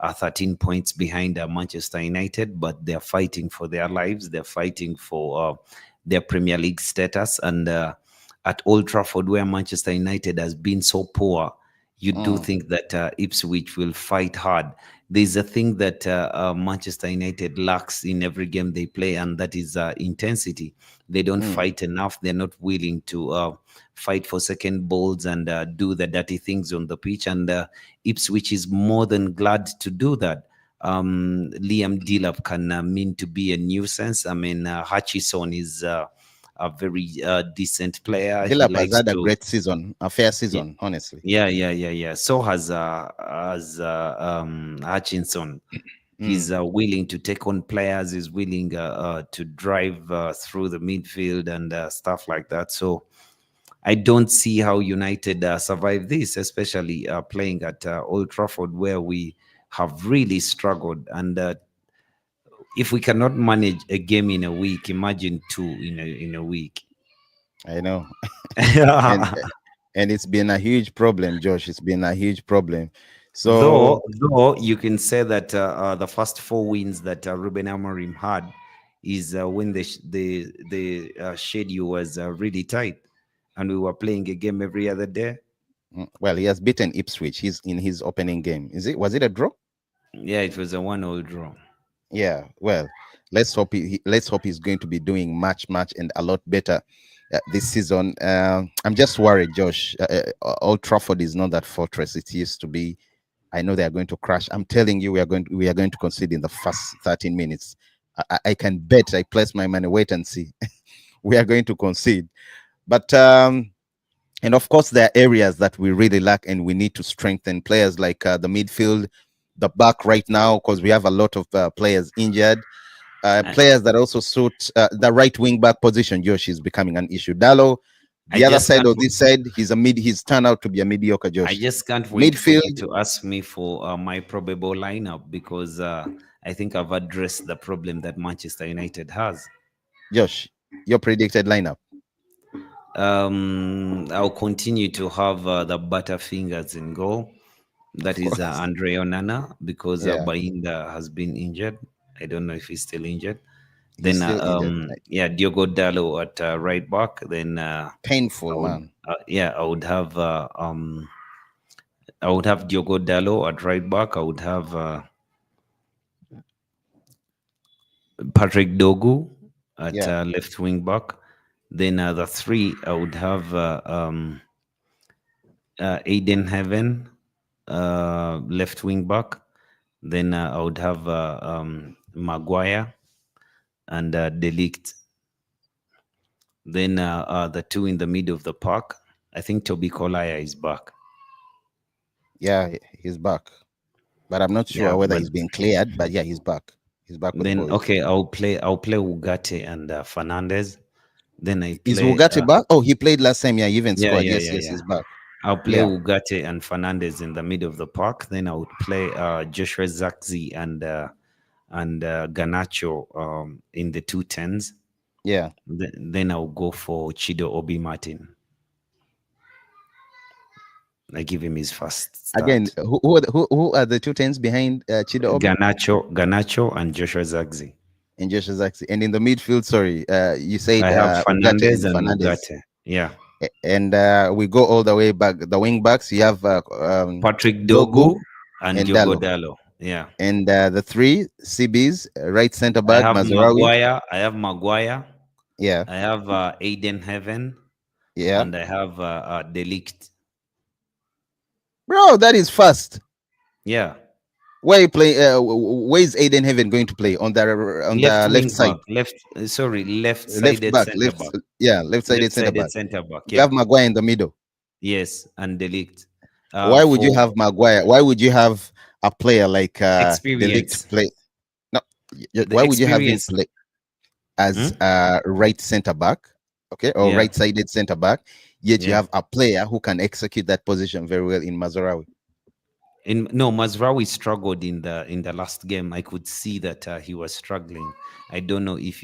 13 points behind Manchester United, but they're fighting for their lives. They're fighting for their Premier League status, and at Old Trafford, where Manchester United has been so poor, you do think that Ipswich will fight hard. There's a thing that Manchester United lacks in every game they play, and that is intensity. They don't fight enough. They're not willing to fight for second balls and do the dirty things on the pitch. And Ipswich is more than glad to do that. Liam Delap can mean to be a nuisance. I mean, Hutchison is a very decent player. He
Dilap has
likes
had a
to,
great season, a fair
yeah,
season, honestly.
yeah. So has Hutchinson. He's willing to take on players. He's willing to drive through the midfield and stuff like that. So I don't see how United survive this, especially playing at Old Trafford, where we have really struggled. And if we cannot manage a game in a week, imagine 2 in a week.
I know. and and it's been a huge problem, Josh. It's been a huge problem. So
Though you can say that the first 4 wins that Ruben Amorim had is when the schedule was really tight, and we were playing a game every other day.
well, he has beaten Ipswich. He's in his opening game. Was it a draw?
Yeah, it was a 1-0 draw.
Yeah. Well, let's hope he's going to be doing much and a lot better this season. I'm just worried, Josh. Old Trafford is not that fortress it used to be. I know they are going to crash. I'm telling you, we are going to concede in the first 13 minutes. I can bet. I place my money. Wait and see. We are going to concede. But and of course, there are areas that we really lack, and we need to strengthen players like the midfield, the back right now, because we have a lot of players injured.
I,
Players that also suit the right wing back position. Josh is becoming an issue. Dallo,
I
the other
just
side
can't.
of this side, he's turned out to be a mediocre.
I
Josh,
just can't wait for you
midfield.
to ask me for my probable lineup because I think I've addressed the problem that Manchester United has.
Josh, your predicted lineup.
I'll continue to have the Butterfingers in goal. That
Of
is
course.
Andre Onana because
Yeah,
Bainda has been injured. I don't know if he's still injured.
he's
Then,
still injured.
yeah, Diogo Dallo at right back. Then I
Painful,
would,
man.
yeah, I would have Diogo Dallo at right back. I would have Patrick Dogu at
Yeah,
left wing back. Then the three, I would have Aiden Heaven, left wing back. Then I would have Maguire and Delict. Then the two in the middle of the park. I think Toby Kolaya is back.
yeah, he's back. But I'm not
Yeah,
sure whether
but
he's been cleared. But yeah, he's back. He's back with the
then
boys.
okay, I'll play Ugarte and Fernandez. Then I
Is
play
Wugati back? Oh, he played last time. Yeah, he even
yeah,
scored.
yeah,
Yes,
yeah,
yes,
yeah.
he's back.
I'll play
Yeah,
Ugarte and Fernandez in the middle of the park. Then I would play Joshua Zakzi and Ganacho in the 2 10s.
yeah.
Then I'll go for Chido Obi Martin. I give him his first
Again,
start.
who are the two tens behind Chida Obi
Ganacho, and Joshua Zagzi.
and Joshua Zaxi? And in the midfield, sorry, you
I
said
have
Ugarte
Fernandez
and
and
Fernandez.
Ugarte. Yeah.
And we go all the way back. The wing backs, you have
Patrick
Dogu
Dogu and
and
Diogo
Dalo.
Dallo. Yeah.
And the three CBs, right center
I
back,
have
Mazarawi.
Maguire. I have Maguire.
Yeah,
I have Aiden Heaven.
yeah.
And I have Delict.
Bro, that is fast.
Yeah.
Where you play? Where is Aiden Heaven going to play? On
Left
the left
wing
side,
back. Sorry, left
left
sided
back,
center back.
yeah, left
Left
sided center
sided
back.
center back.
You
Yeah.
have Maguire in the middle.
Yes. And Delict.
Why would you
For
have Maguire? Why would you have a player like Delict
experience.
play? No,
The
why would you have him
experience.
play as
Hmm?
right center back? Okay, or
Yeah.
right sided center back. Yet you
Yeah.
have a player who can execute that position very well in Mazarawi.
No, Mazraoui struggled in the last game. I could see that he was struggling. I don't know if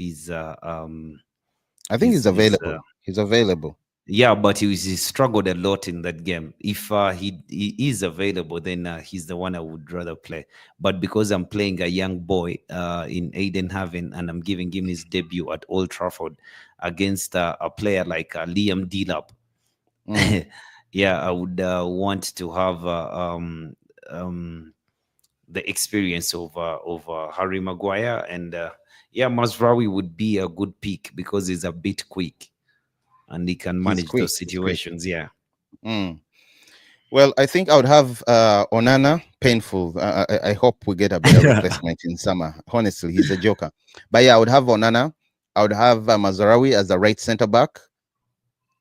I think he's
he's
available. He's available.
yeah, but he struggled a lot in that game. If he is available, then he's the one I would rather play. But because I'm playing a young boy in Aiden Haven and I'm giving him his debut at Old Trafford against a player like Liam Delap,
Mm,
yeah, I would want to have um, the experience of Harry Maguire, and yeah, Masraoui would be a good pick because he's a bit quick and he can
he's
manage
quick.
those
He's quick.
situations. Yeah.
Mm. Well, I think I would have Onana. Painful. I hope we get a better replacement in summer. Honestly, he's a joker. But yeah, I would have Onana. I would have Mazarawi as the right center back.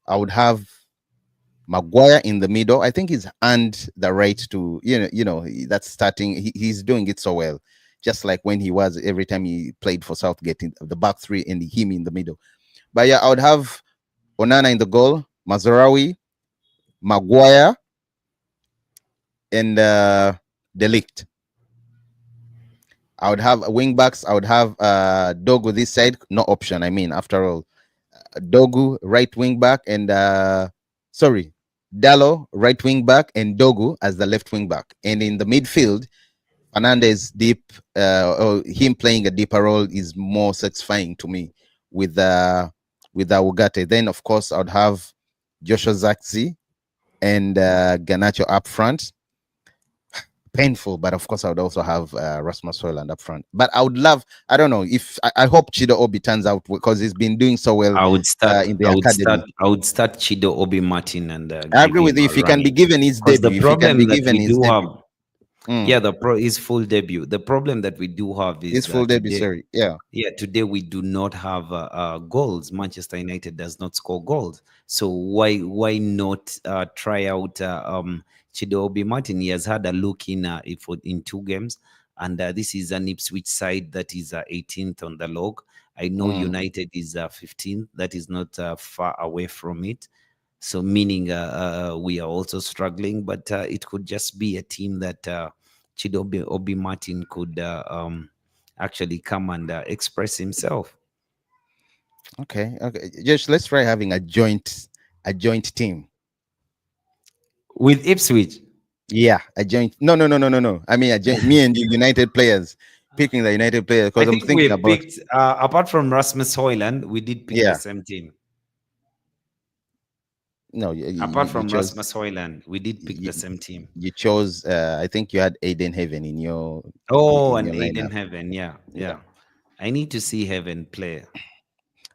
I would have Maguire in the middle. I think he's earned the right to, that's starting. He's doing it so well. Just like when he was every time he played for Southgate in the back three and him in the middle. But yeah, I would have Onana in the goal, Mazarawi, Maguire, and Delict. I would have wing backs. I would have Dogu this side. No option. I mean, after all, Dogu right wing back and sorry, Dallo right wing back and Dogu as the left wing back. And in the midfield, Fernandez deep. Or him playing a deeper role is more satisfying to me with Ugarte. Then of course I would have Joshua Zaxi and Ganacho up front. Painful, but of course I would also have Rasmus Hoyland up front. But I would love, I don't know if I hope Chido Obi turns out because he's been doing so well
I would start.
in the
I would start.
academy.
I would start Chido Obi Martin and
I
give
agree with
him
you.
a
If he
run
can be
in.
given his
Because the
debut, if he can be
problem that
given
we
his
do have,
debut, mm,
yeah, his full debut. The problem that we do have
his
is
full debut,
today.
sorry. Yeah.
Yeah, today we do not have goals. Manchester United does not score goals. So why not try out Chidobe Martin? He has had a look in 2 games, and this is an Ipswich side that is 18th on the log. I know
Mm,
United is 15th. That is not far away from it. So meaning we are also struggling, but it could just be a team that Chidobe Obi Martin could actually come and express himself.
okay. Okay. Just let's try having a joint a joint team.
with Ipswich.
Yeah, a joint. No, no, no, no, no, no. I mean, a joint. Me and the United players picking the United players
I
because I'm
think we
thinking about.
picked, apart from Rasmus Hoyland, we did pick the
Yeah,
same team.
no, you,
Apart
you
from
chose.
Rasmus Hoyland, we did pick
You,
the same team.
you chose. I think you had Aiden Heaven
Oh,
in
and
your
Aiden
lineup.
Heaven. Yeah,
Yeah,
yeah. I need to see Heaven play.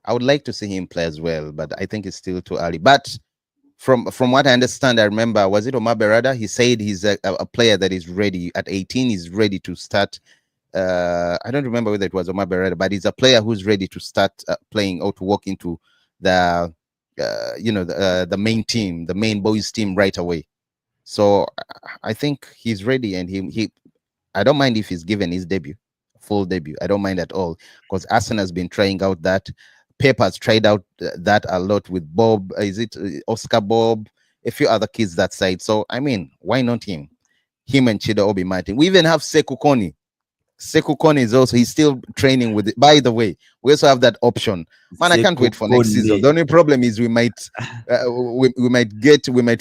I would like to see him play as well, but I think it's still too early. But from what I understand, I remember, was it Omar Berada? He said he's a player that is ready at 18. He's ready to start. I don't remember whether it was Omar Berada, but he's a player who's ready to start playing or to walk into the the main team, the main boys team right away. So I think he's ready, and he I don't mind if he's given his debut, full debut. I don't mind at all because Arsenal has been trying out that. Pep has tried out that a lot with Bob. Is it Oscar Bob? A few other kids that side. So I mean, why not him? Him and Chido Obi Martin. We even have Sekou Koni. Sekou Koni is also, he's still training with it. By the way, we also have that option. Man, I can't wait for next season.
Sekukone.
The only problem is we might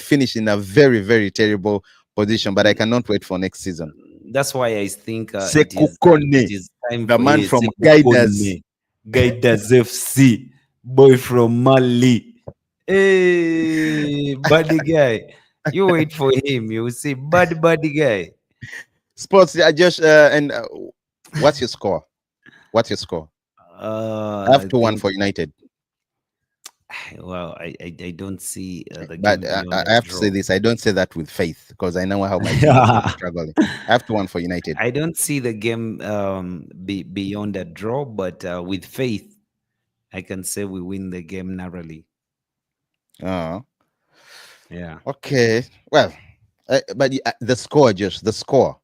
finish in a very, very terrible position, but I cannot wait for next season.
That's why I think
Sekou
it
Kone,
is time
the
for
man from Guiders.
Sekukone, Guiders FC, boy from Mali. Hey, buddy guy. You wait for him. You will see buddy guy.
Sports, I just and what's your score? What's your score? I have
I
2-1
think.
for United.
Well, I don't see the
But
game beyond
I
a
have to say
draw.
this. I don't say that with faith because I know how my team has been struggling. I have 2-1 for United.
I don't see the game beyond a draw, but with faith, I can say we win the game narrowly.
Uh,
Yeah.
okay. Well, but the score, just the score.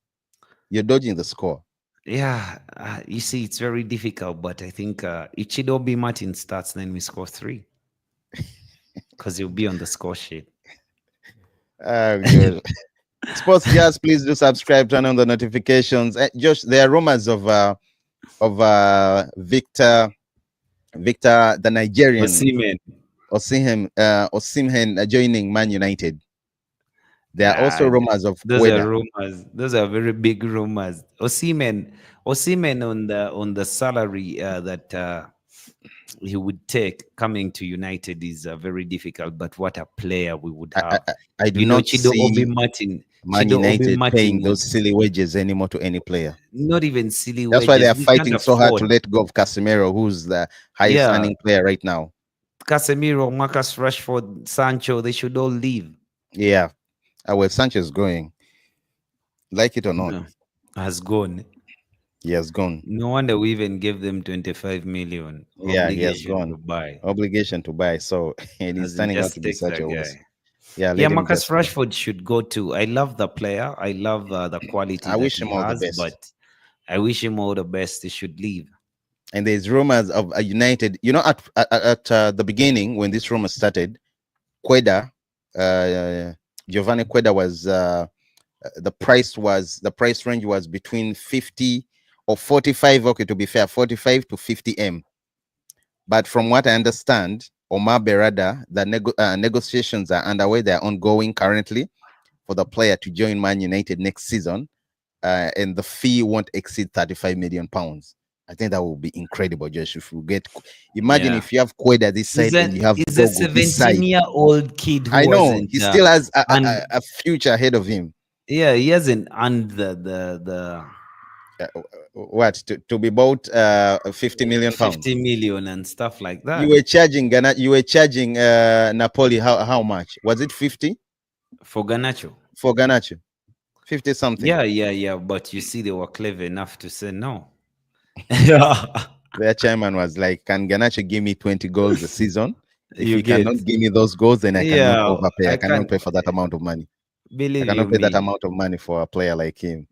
You're dodging the score.
Yeah, you see, it's very difficult, but I think if Chidobe Martin starts, then we score three because he'll be on the score sheet.
Oh, good. Sports Jazz, please do subscribe, turn on the notifications. Josh, there are rumors of Victor, the Nigerian,
Osimhen.
Osimhen joining Man United. There are also
Ah,
rumors of
those are
Queda.
rumors. Those are very big rumors. Osimhen on the salary that he would take coming to United is very difficult. But what a player we would
I, I,
have!
I I do
You know,
not see Man
Chido Obi
United paying
Martin would
those silly wages anymore to any player.
not even silly
That's why they
wages.
are
We can't
fighting so hard to
afford.
let go of Casemiro, who's the highest
Yeah,
earning player right now.
Casemiro, Marcus Rashford, Sancho, they should all leave.
Yeah, well, Sanchez going, like it or not,
No, has gone.
he has gone.
No wonder we even gave them 25 million
Yeah, he has
obligation to
gone.
buy.
Obligation to buy. So, and he's
As in,
turning out
just
to be
take
such
that
a
guy.
waste. Yeah,
Yeah,
let him
Marcus
just go.
Rashford should go too. I love the player. I love the quality
I
that
wish him
he
all the
has,
best.
but I wish him all the best. He should leave.
And there's rumors of a United. You know, at the beginning when this rumor started, Queda, Giovanni Queda was the price range was between 50 or 45. Okay, to be fair, 45 to 50 M. But from what I understand, Omar Berada, the negotiations are underway. They're ongoing currently for the player to join Man United next season, and the fee won't exceed 35 million pounds. I think that would be incredible, Josh. If you get, imagine
Yeah.
if you have Queda this side and you have
He's a
Dogo this side.
17-year-old kid who
I know
wasn't
he still has
and
a future ahead of him.
yeah, he hasn't earned the
What to be bought 50 million
50
pounds?
million and stuff like
You
that
were charging Ghana, you were charging Napoli how much? Was it 50
for Ganacho.
for Ganacho? 50 something.
Yeah. But you see, they were clever enough to say no. Yeah.
Their chairman was like, "Can Ganacho give me 20 goals a season? If
You
he
get,
cannot give me those goals, then I cannot
yeah,
overpay. I
I
cannot
can't
pay for that amount of money. I
believe you
cannot pay that
me.
amount of money for a player like him."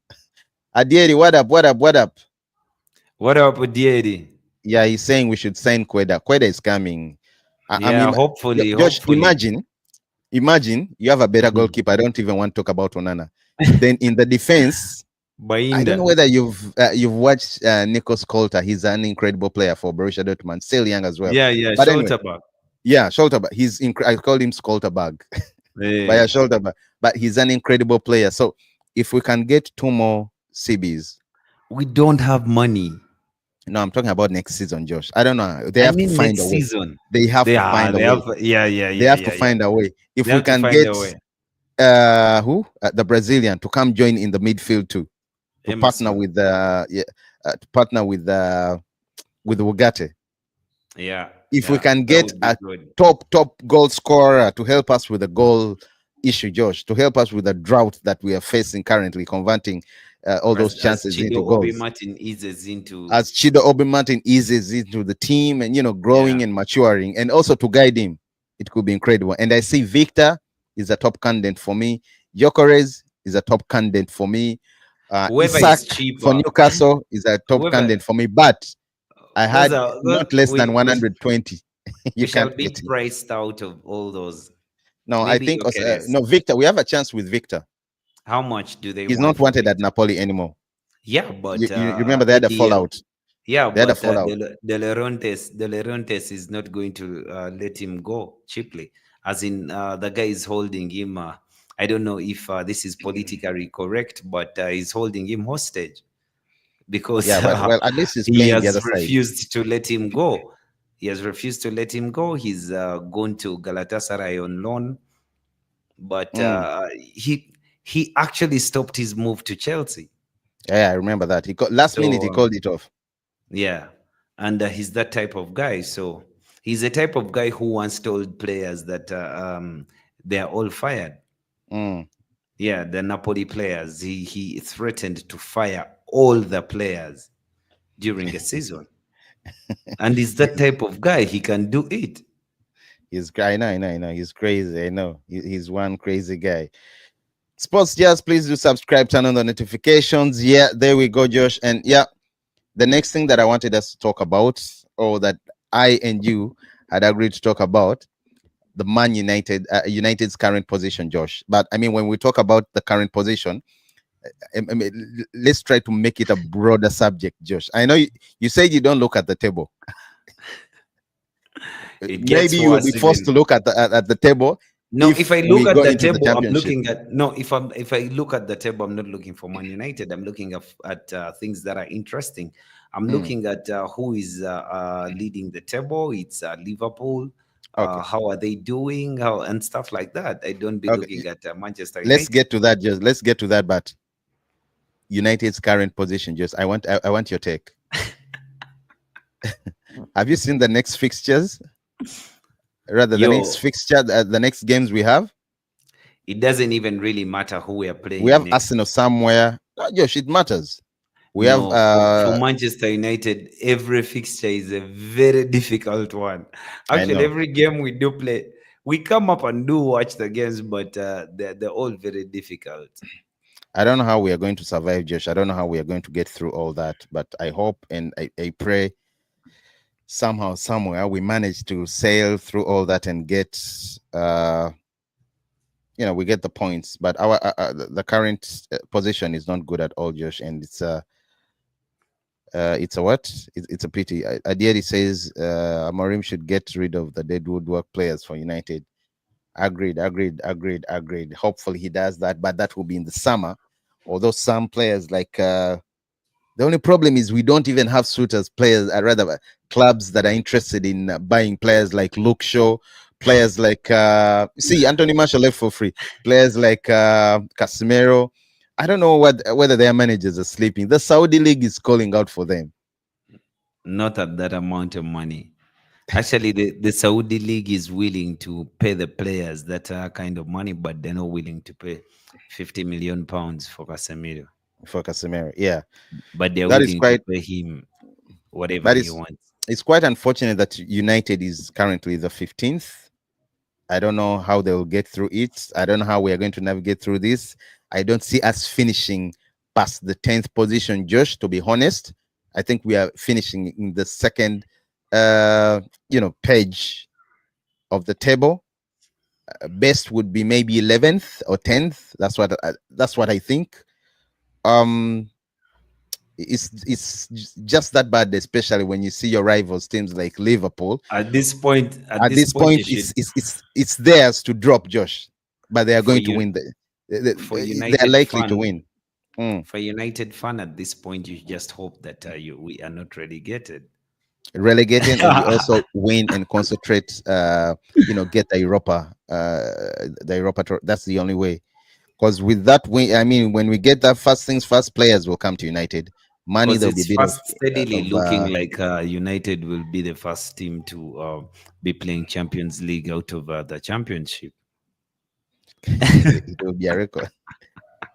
Adieri, what up? What up? What up?
What up with Diedi?
Yeah, he's saying we should sign Queda. Queda is coming. I
Yeah,
mean, Josh,
hopefully.
imagine you have a better
Mhm.
goalkeeper. I don't even want to talk about Onana. Then in the defense, I don't know
Bainda.
whether you've watched Nikos Kolta. He's an incredible player for Borussia Dortmund, still young as well.
Yeah,
But anyway,
Scholterberg.
Yeah, Scholterbach. I call him Scholterbach by a
Eh,
Scholterbach, but he's an incredible player. So if we can get two more CBs,
we don't have money.
no, I'm talking about next season, Josh. I don't know. They
I
have to
mean,
find a
next
way.
season.
They have
They
to
are.
find a
They have.
way.
Yeah, yeah,
They
yeah,
have to
yeah, yeah.
find a way. If
They
we
have to
can
find
get
a way.
who the Brazilian to come join in the midfield too, to partner
Emerson.
with to partner with Ugarte.
Yeah,
If we
yeah.
can
That
get
would be
a
good.
top goal scorer to help us with the goal issue, Josh, to help us with the drought that we are facing currently, converting all those
As
chances into
Chido Obi
goals.
Martin eases into.
As Chido Obi Martin eases into the team and
Yeah.
growing and maturing, and also to guide him, it could be incredible. And I see Victor is a top candidate for me. Gyökeres is a top candidate for me.
Whoever
Isaac
is
for
cheaper,
Newcastle is a top
whoever
candidate for me. But I
those
had
are those,
not less than 120.
we
You
shall
can't
be
get him.
priced out of all those.
No, I
Maybe
think
Gyökeres.
no, Victor. We have a chance with Victor.
How much do they
He's
want
not
for
wanted at
Victor?
Napoli anymore.
Yeah,
You,
but
you, you remember they had a
ADL.
fallout.
Yeah,
They had a
but
fallout.
De Laurentiis is not going to let him go cheaply. As in, the guy is holding him. I don't know if this is politically correct, but he's holding him hostage
Yeah,
because
but well, at least he's
he
playing the
has
other side.
refused to let him go. He has refused to let him go. He's gone to Galatasaray on loan, but
Mm.
he actually stopped his move to Chelsea.
Yeah, I remember that. Last minute
So
he called it off.
yeah, and he's that type of guy. So he's the type of guy who once told players that they are all fired.
Mm.
Yeah, the Napoli players. He threatened to fire all the players during a season, and he's that
He's,
type of guy. He can do it.
I know. He's crazy. I know. He's one crazy guy. Sports Jazz, please do subscribe, turn on the notifications. Yeah, there we go, Josh. And yeah, the next thing that I wanted us to talk about, or that I and you had agreed to talk about, the Man United, United's current position, Josh. But I mean, when we talk about the current position, I mean, let's try to make it a broader subject, Josh. I know you said you don't look at the table.
It
Maybe
gets
you will be
worse
forced to
even.
look at the table
No, if
if
I look
we
at
go
the
into the
table, I'm
championship.
looking at no. If I look at the table, I'm not looking for Man United. I'm looking at things that are interesting. I'm
Mm,
looking at who is leading the table. It's Liverpool.
okay,
How are they doing? How and stuff like that. I don't be
okay.
looking at Manchester
Let's
United.
get to that. Just let's get to that. But United's current position, just I want your take. Have you seen the next fixtures? Rather, the next
Yo,
fixture, the next games we have.
it doesn't even really matter who we are
We
playing
have
next.
Arsenal somewhere. Josh, it matters. We have
No, for Manchester United, every fixture is a very difficult one.
I
Actually,
know.
every game we do play, we come up and do watch the games, but they're all very difficult.
I don't know how we are going to survive, Josh. I don't know how we are going to get through all that, but I hope and I pray somehow, somewhere, we manage to sail through all that and get, we get the points. But the current position is not good at all, Josh, and it's a what? It's a pity. Adieri says Amorim should get rid of the dead woodwork players for United. Agreed. Hopefully he does that, but that will be in the summer. Although some players like the only problem is we don't even have suitors players, rather clubs that are interested in buying players like Luke Shaw, players like see Anthony Marshall left for free, players like Casemiro. I don't know whether their managers are sleeping. The Saudi league is calling out for them.
Not at that amount of money. Actually, the Saudi league is willing to pay the players that kind of money, but they're not willing to pay 50 million pounds for Casemiro.
For Casemiro. Yeah,
But they're
that is
willing to
quite
pay him whatever
that
he
is
wants.
it's quite unfortunate that United is currently the 15th. I don't know how they will get through it. I don't know how we are going to navigate through this. I don't see us finishing past the 10th position, Josh, to be honest. I think we are finishing in the second page of the table. Best would be maybe 11th or 10th. That's what I think. Um it's just that bad, especially when you see your rivals teams like Liverpool.
At
At
this
this
point, you
point,
should
it's theirs to drop, Josh, but they are
for
going to
you
win.
for
They are
United
likely to
fan
win. Mm.
for United fan at this point. You just hope that we are not relegated.
Relegating, and you also win and concentrate. Get the Europa. That's the only way. Because with that win, I mean, when we get that first things first, players will come to United. Money,
Because
there'll be a
it's
bit of
fast steadily
of
looking like United will be the first team to be playing Champions League out of the Championship.
it will be a record.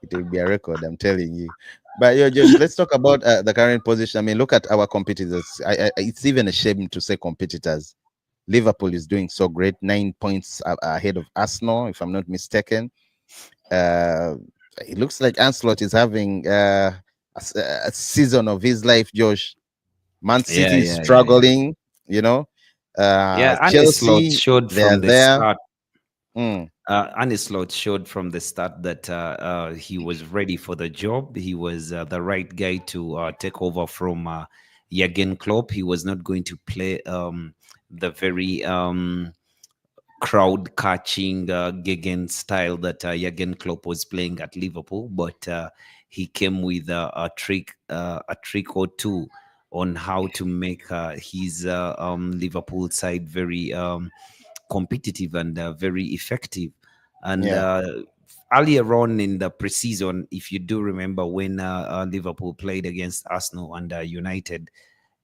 It will be a record, I'm telling you. But yo, Josh, let's talk about the current position. I mean, look at our competitors. It's even a shame to say competitors. Liverpool is doing so great, 9 points ahead of Arsenal, if I'm not mistaken. Uh, it looks like Ancelotti is having a season of his life, Josh. Man
Yeah,
City is
yeah, yeah, yeah.
struggling, you know.
Yeah, Arne Slot
Chelsea,
showed
they're
from the
there.
start.
Mm,
Arne Slot showed from the start that he was ready for the job. He was the right guy to take over from Jurgen Klopp. He was not going to play the very crowd catching Gegen style that Jurgen Klopp was playing at Liverpool, but he came with a trick or two on how to make his Liverpool side very competitive and very effective. And
yeah.
earlier on in the preseason, if you do remember when Liverpool played against Arsenal and United,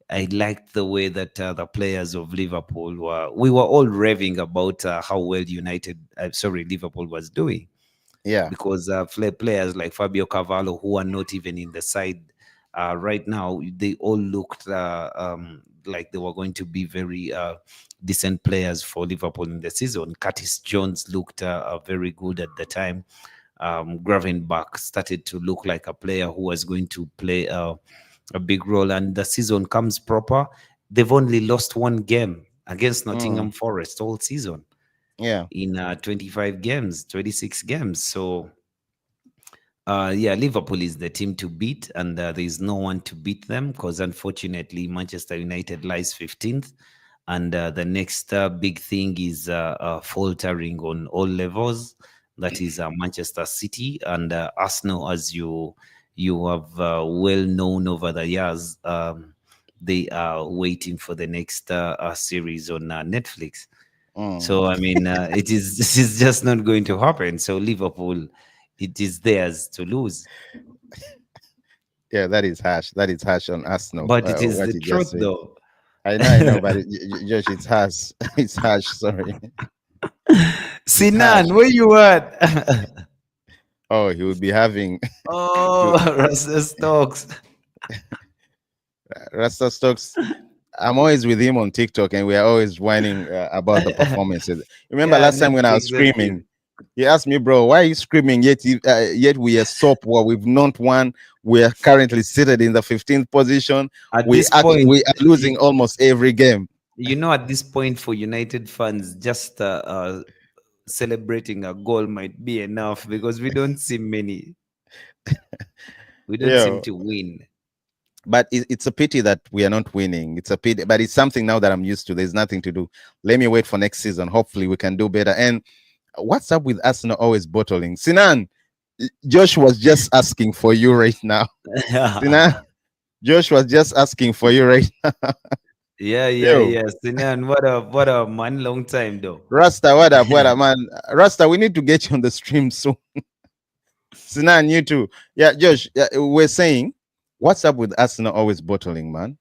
I liked the way that the players of Liverpool were. We were all raving about how well Liverpool was doing,
Yeah.
because players like Fabio Cavallo, who are not even in the side right now, they all looked like they were going to be very decent players for Liverpool in the season. Curtis Jones looked very good at the time. Gravenberch started to look like a player who was going to play a big role. And the season comes proper. They've only lost one game against
Mm,
Nottingham Forest all season
yeah.
in 25 games, 26 games. So yeah, Liverpool is the team to beat, and there is no one to beat them, because unfortunately, Manchester United lies 15th, and the next big thing is faltering on all levels. That is Manchester City and Arsenal, as you have well known over the years. They are waiting for the next series on Netflix.
Mm.
So I mean, this is just not going to happen. So Liverpool, it is theirs to lose.
Yeah, that is harsh. That is harsh on Arsenal.
But it is
What
the
you just
truth,
said.
though.
I know, but Josh, it's harsh. It's harsh. Sorry, it's harsh.
Sinan, where you at?
Oh, he will be having
Oh,
to
Russell Stokes.
Rasta Stokes. I'm always with him on TikTok, and we are always whining about the performances. Remember
Yeah,
last time when I was
Netflix and chill.
screaming, he asked me, "Bro, why are you screaming? Yet we are soap. Well, we've not won. We are currently seated in the 15th position.
At this point,
We are losing almost every game."
at this point, for United fans, just celebrating a goal might be enough, because we don't see many. We don't seem
Yeah,
to win.
but it's a pity that we are not winning. It's a pity, but it's something now that I'm used to. There's nothing to do. Let me wait for next season. Hopefully, we can do better. And what's up with Arsenal always bottling? Sinan, Josh was just asking for you right now. Sinan, Josh was just asking for you right
Yeah, yeah,
now.
yeah. Sinan, what a man, long time though.
Rasta, what up? What up, man? Rasta, we need to get you on the stream soon. Sinan, you too. Yeah, Josh, yeah, we're saying, what's up with Arsenal always bottling, man?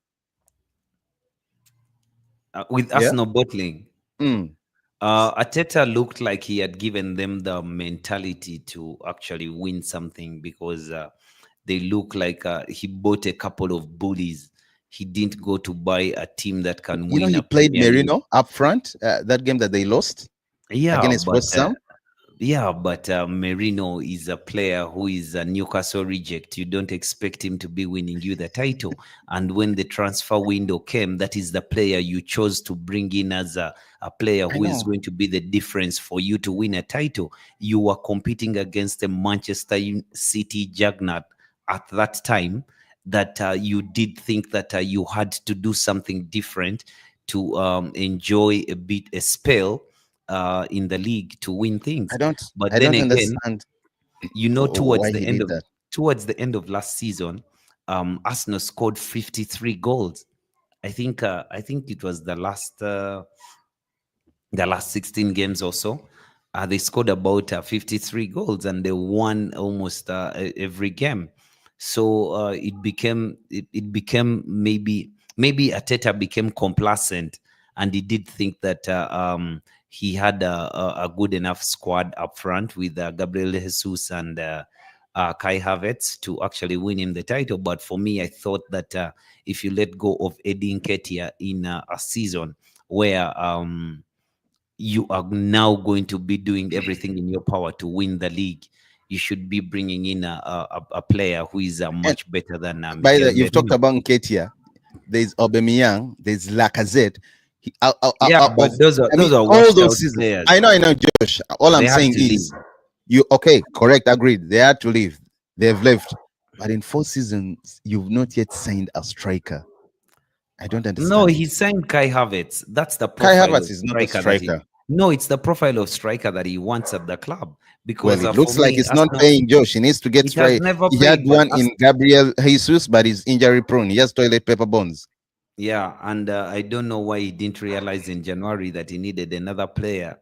With
Yeah.
Arsenal bottling,
Mm.
Ateta looked like he had given them the mentality to actually win something, because they look like he bought a couple of bullies. He didn't go to buy a team that can
You know,
win
he
a
played
Premier League.
Merino up front, that game that they lost
Yeah,
against
but
West Ham.
Merino is a player who is a Newcastle reject. You don't expect him to be winning you the title. And when the transfer window came, that is the player you chose to bring in as a player
I
who is
know.
going to be the difference for you to win a title. You were competing against the Manchester City juggernaut at that time. that you did think that you had to do something different to enjoy a spell in the league to win things. But
I
then
don't
again,
understand
towards
why
the
he
end
did
of
that.
last season, Arsenal scored 53 goals. I think it was the last 16 games or so. They scored about 53 goals and they won almost every game. So it became maybe Ateta became complacent, and he did think that he had a good enough squad up front with Gabriel Jesus and Kai Havertz to actually win him the title. But for me, I thought that if you let go of Eddie Nketiah in a season where you are now going to be doing everything in your power to win the league, you should be bringing in a player who is
And
much better than
by
Miguel
the you've talked
Merino.
about Nketiah. There's Aubameyang. There's Lacazette.
Yeah, but
Of
those are
I mean,
those are
all
washed
those
out
seasons.
players.
I know, Josh. All I'm
They had
saying
to leave.
is, you okay? Correct, agreed. They had to leave. They've left. But in 4 seasons, you've not yet signed a striker. I don't
No,
understand
he
it.
signed Kai Havertz. That's the
Kai
profile
Havertz
of
is not a
striker that he.
striker.
No, it's the profile of striker that he wants at the club.
Well,
Because
it
for
looks like
me,
it's not
Arsenal,
paying Josh. He needs to get
it has
straight.
never
He had
paid. But
one in Gabriel Jesus, but he's injury prone. He has toilet paper bones.
yeah, and I don't know why he didn't realize in January that he needed another player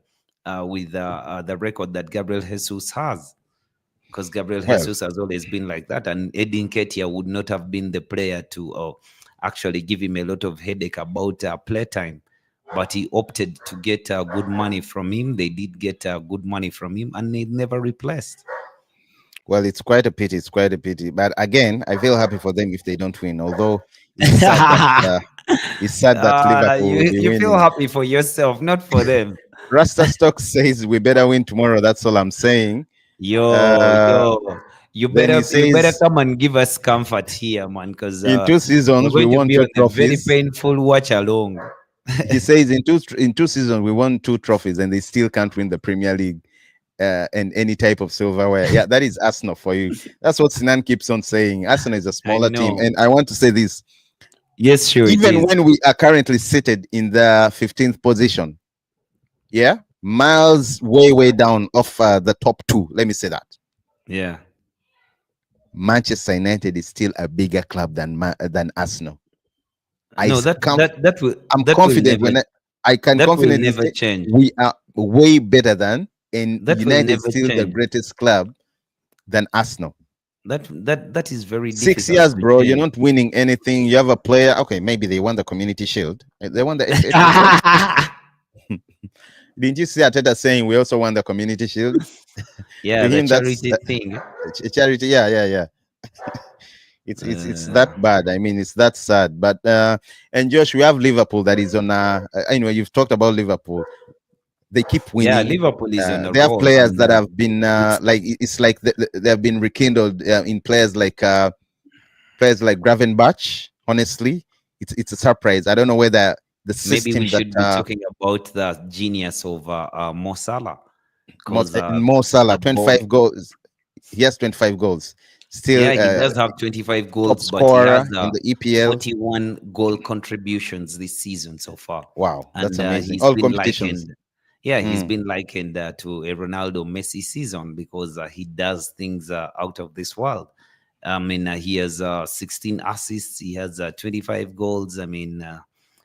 with the record that Gabriel Jesus has. Because Gabriel
Well,
Jesus has always been like that, and Edin Ketia would not have been the player to actually give him a lot of headache about playtime. But he opted to get good money from him. They did get good money from him, and they never replaced.
well, it's quite a pity. It's quite a pity. But again, I feel happy for them if they don't win. Although it's sad that Liverpool will be
You feel
winning.
happy for yourself, not for them.
Rasta Stock says we better win tomorrow. That's all I'm saying.
Yo,
Uh,
you
then he
better
says
come and give us comfort here, man, because
in two
we're
seasons we
going to
won
be
two
on a very
trophies.
painful watch along.
He says in two seasons we won two trophies and they still can't win the Premier League and any type of silverware. Yeah, that is Arsenal for you. That's what Sinan keeps on saying. Arsenal is a
I
smaller team,
know.
and I want to say this:
Yes, sure it
even
is.
when we are currently seated in the 15th position, yeah, miles way down off the top two. Let me say that
Yeah.
Manchester United is still a bigger club than Arsenal.
No,
I'm
that will
confident
never
when I can
that will
confidently
never
say
change.
we are way better than, and
That will
United
never
still the
change.
greatest club than Arsenal.
That is very
6 years,
difficult to
bro. You're
change.
not winning anything. You have a player. Okay, maybe they won the Community Shield. They won the FA before. Didn't you see Ateta saying we also won the Community Shield?
Yeah,
To
the
him, that's
charity thing.
charity. Yeah. It's that
Uh,
bad. I mean, it's that sad. But and Josh, we have Liverpool that is on. Anyway, you've talked about Liverpool. They keep
yeah,
winning.
Liverpool is on a
They have
roll,
players
and
that have been
it's
like it's like they have been rekindled in players like Gravenbach. Honestly, it's a surprise. I don't know whether the
maybe we
system that
should be talking about the genius of Mo Salah, because
Mo Salah,
above
25 goals. He has 25 goals. Still
yeah, he does have 25
top
goals, but he has
scorer in the EPL.
41 goal contributions this season so far.
Wow, that's
And
amazing.
he's
All
been
competitions.
likened, yeah, he's
Mm.
been likened to a Ronaldo Messi season, because he does things out of this world. I mean, he has 16 assists, he has 25 goals. I mean,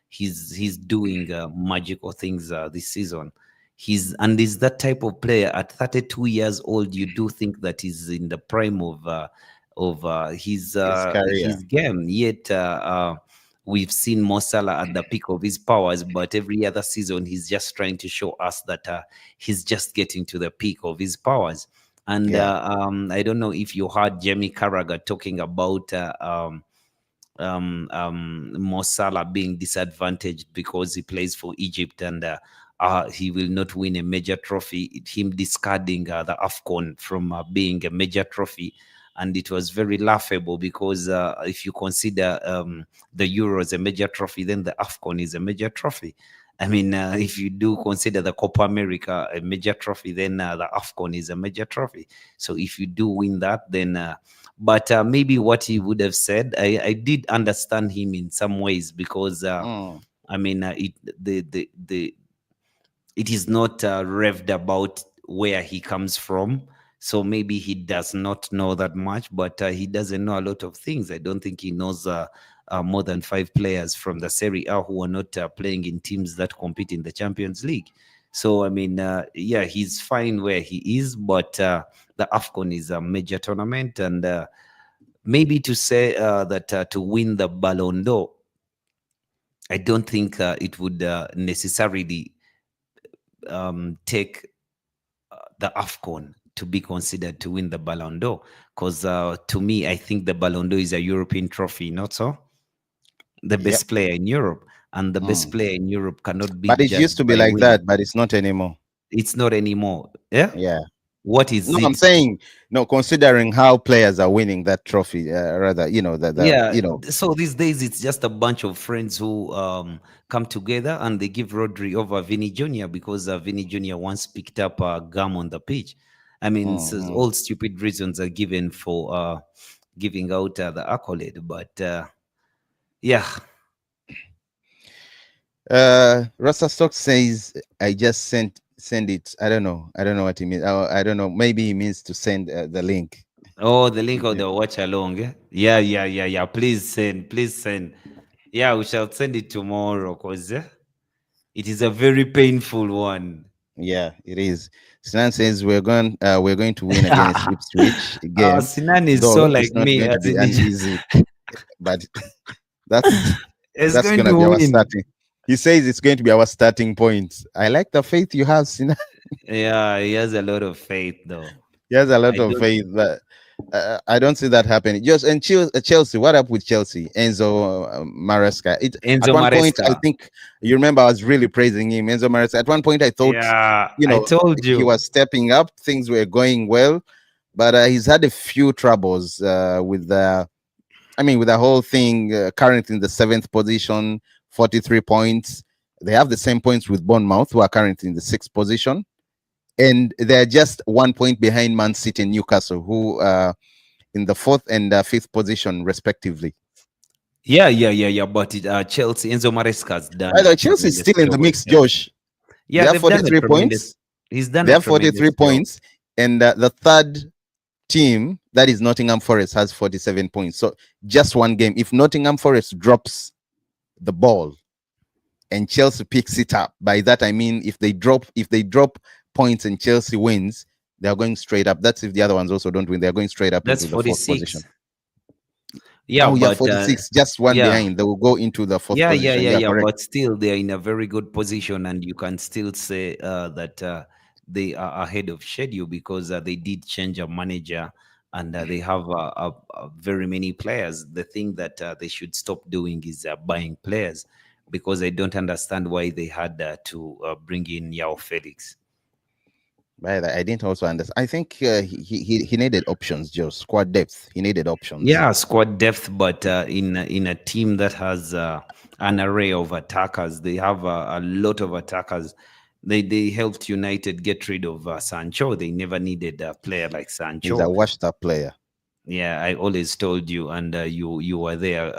he's doing magical things this season. He's that type of player at 32 years old. You do think that he's in the prime of
His
his
career.
game. Yet we've seen Mo Salah at the peak of his powers, but every other season he's just trying to show us that he's just getting to the peak of his powers. And
Yeah.
I don't know if you heard Jamie Carragher talking about Mo Salah being disadvantaged because he plays for Egypt, and he will not win a major trophy. Him discarding the AFCON from being a major trophy. And it was very laughable, because if you consider the Euro as a major trophy, then the AFCON is a major trophy. I mean, if you do consider the Copa America a major trophy, then the AFCON is a major trophy. So if you do win that, then, but maybe what he would have said, I did understand him in some ways because,
Mm,
I mean, it is not revved about where he comes from. So maybe he does not know that much, but he doesn't know a lot of things. I don't think he knows more than five players from the Serie A who are not playing in teams that compete in the Champions League. So, I mean, yeah, he's fine where he is, but the AFCON is a major tournament. And maybe to say that to win the Ballon d'Or, I don't think it would necessarily take the AFCON to be considered to win the Ballon d'Or. Because to me, I think the Ballon d'Or is a European trophy, not so? The
yep.
best player in Europe. And the best
Mm.
player in Europe cannot be
But it used
judged
to be
by
like
winning.
that, but it's not anymore.
It's not anymore. Yeah?
Yeah.
What is
No, I'm
it?
saying no. Considering how players are winning that trophy, rather, the
Yeah, so these days it's just a bunch of friends who come together and they give Rodri over Vinny Jr. because Vinny Jr. once picked up a gum on the pitch. I mean, so
mm.
all stupid reasons are given for giving out the accolade, but yeah.
Rasta Stock says I just send it. I don't know. I don't know what he means. I don't know. Maybe he means to send the link.
Oh, the link of the watch along. Eh? Yeah, yeah, yeah, yeah. Please send, please send. Yeah, we shall send it tomorrow because it is a very painful one.
Yeah, it is. Sinan says we're going to win against Ipswich again,
Sinan is so
though
like
it's not
me,
going to
as
be
in
an easy. But that's
it's
that's
going
gonna
to
be our
win.
starting. He says it's going to be our starting point. I like the faith you have, Sinan.
Yeah, he has a lot of faith, though.
He has a
I
lot of
don't.
faith, but I don't see that happening. Just and Chelsea, what up with Chelsea? Enzo Maresca. It at
Enzo
one point, I
Maresca.
think you remember I was really praising him, Enzo Maresca. At one point, I thought,
Yeah,
you
I
know,
told
he
you.
was stepping up. Things were going well, but he's had a few troubles with the. I mean, with the whole thing. Currently in the seventh position, 43 points. They have the same points with Bournemouth, who are currently in the sixth position, and they're just 1 point behind Man City and Newcastle, who in the fourth and fifth position, respectively.
Yeah, yeah, yeah, yeah. But Chelsea, Enzo Maresca has
By
done
the
a
way, Chelsea is
tremendous
still in the
job at
mix,
Chelsea.
Josh. They
Yeah,
have
they've done a
43
tremendous.
points.
He's done
They
a
have 43
tremendous job.
points. And the third team, that is Nottingham Forest, has 47 points. So just one game. If Nottingham Forest drops the ball and Chelsea picks it up, by that I mean if they drop points and Chelsea wins, they're going straight up. That's if the other ones also don't win. They're going straight up
That's
into the fourth
46.
position.
Yeah,
Oh yeah,
but
46, just one
yeah,
behind. They will go into the fourth
yeah, yeah,
position.
yeah,
Yeah,
yeah.
correct.
But still, they're in a very good position, and you can still say that they are ahead of schedule because they did change a manager, and they have very many players. The thing that they should stop doing is buying players, because I don't understand why they had to bring in Yao Felix.
Right. I didn't also understand. I think he needed options, Joe. Squad depth. He needed options.
Yeah, squad depth, but in a team that has an array of attackers, they have a lot of attackers. They helped United get rid of Sancho. They never needed a player like
He's a
Sancho.
washed-up player.
Yeah, I always told you, and you were there.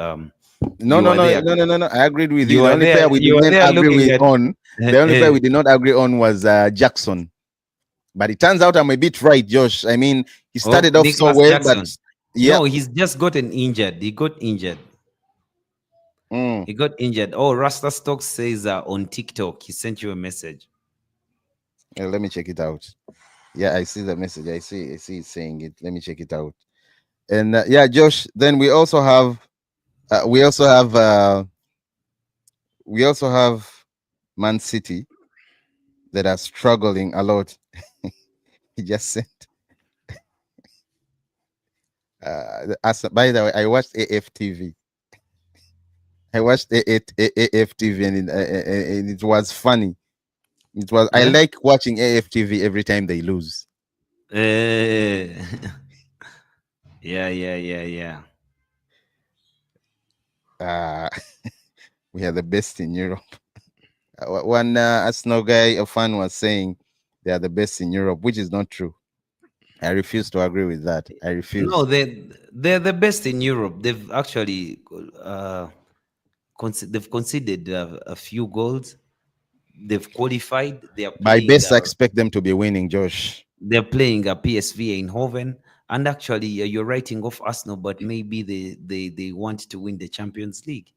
No,
You
no,
were
no,
there.
no, no, no, no. I agreed with you.
You
The
were
only
there.
player we
You
did
were
not
there
agree
looking
with
at.
on, the only player we did not agree on was Jackson. But it turns out I'm a bit right, Josh. I mean, he
Oh,
started off so
Nicholas
well, but
Jackson.
yeah.
No, he's just gotten injured. He got injured.
Mm.
He got injured. Oh, Rasta Stokes says on TikTok he sent you a message.
Let me check it out. Yeah, I see the message. I see it saying it. Let me check it out. And yeah, Josh. Then uh, we also have uh, we also have Man City that are struggling a lot. He just said, by the way, I watched AFTV. I watched AFTV and it was funny. It was. I
Yeah.
like watching AFTV every time they lose.
Eh, yeah, yeah, yeah, yeah.
Uh, we are the best in Europe. One Arsenal guy, a fan, was saying they are the best in Europe, which is not true. I refuse to agree with that. I
No,
refuse.
they're the best in Europe. They've actually they've conceded a few goals. They've qualified. They are
By
playing.
best, I expect them to be winning, Josh.
They're playing a PSV Eindhoven, and actually, you're writing off Arsenal, but maybe they want to win the Champions League.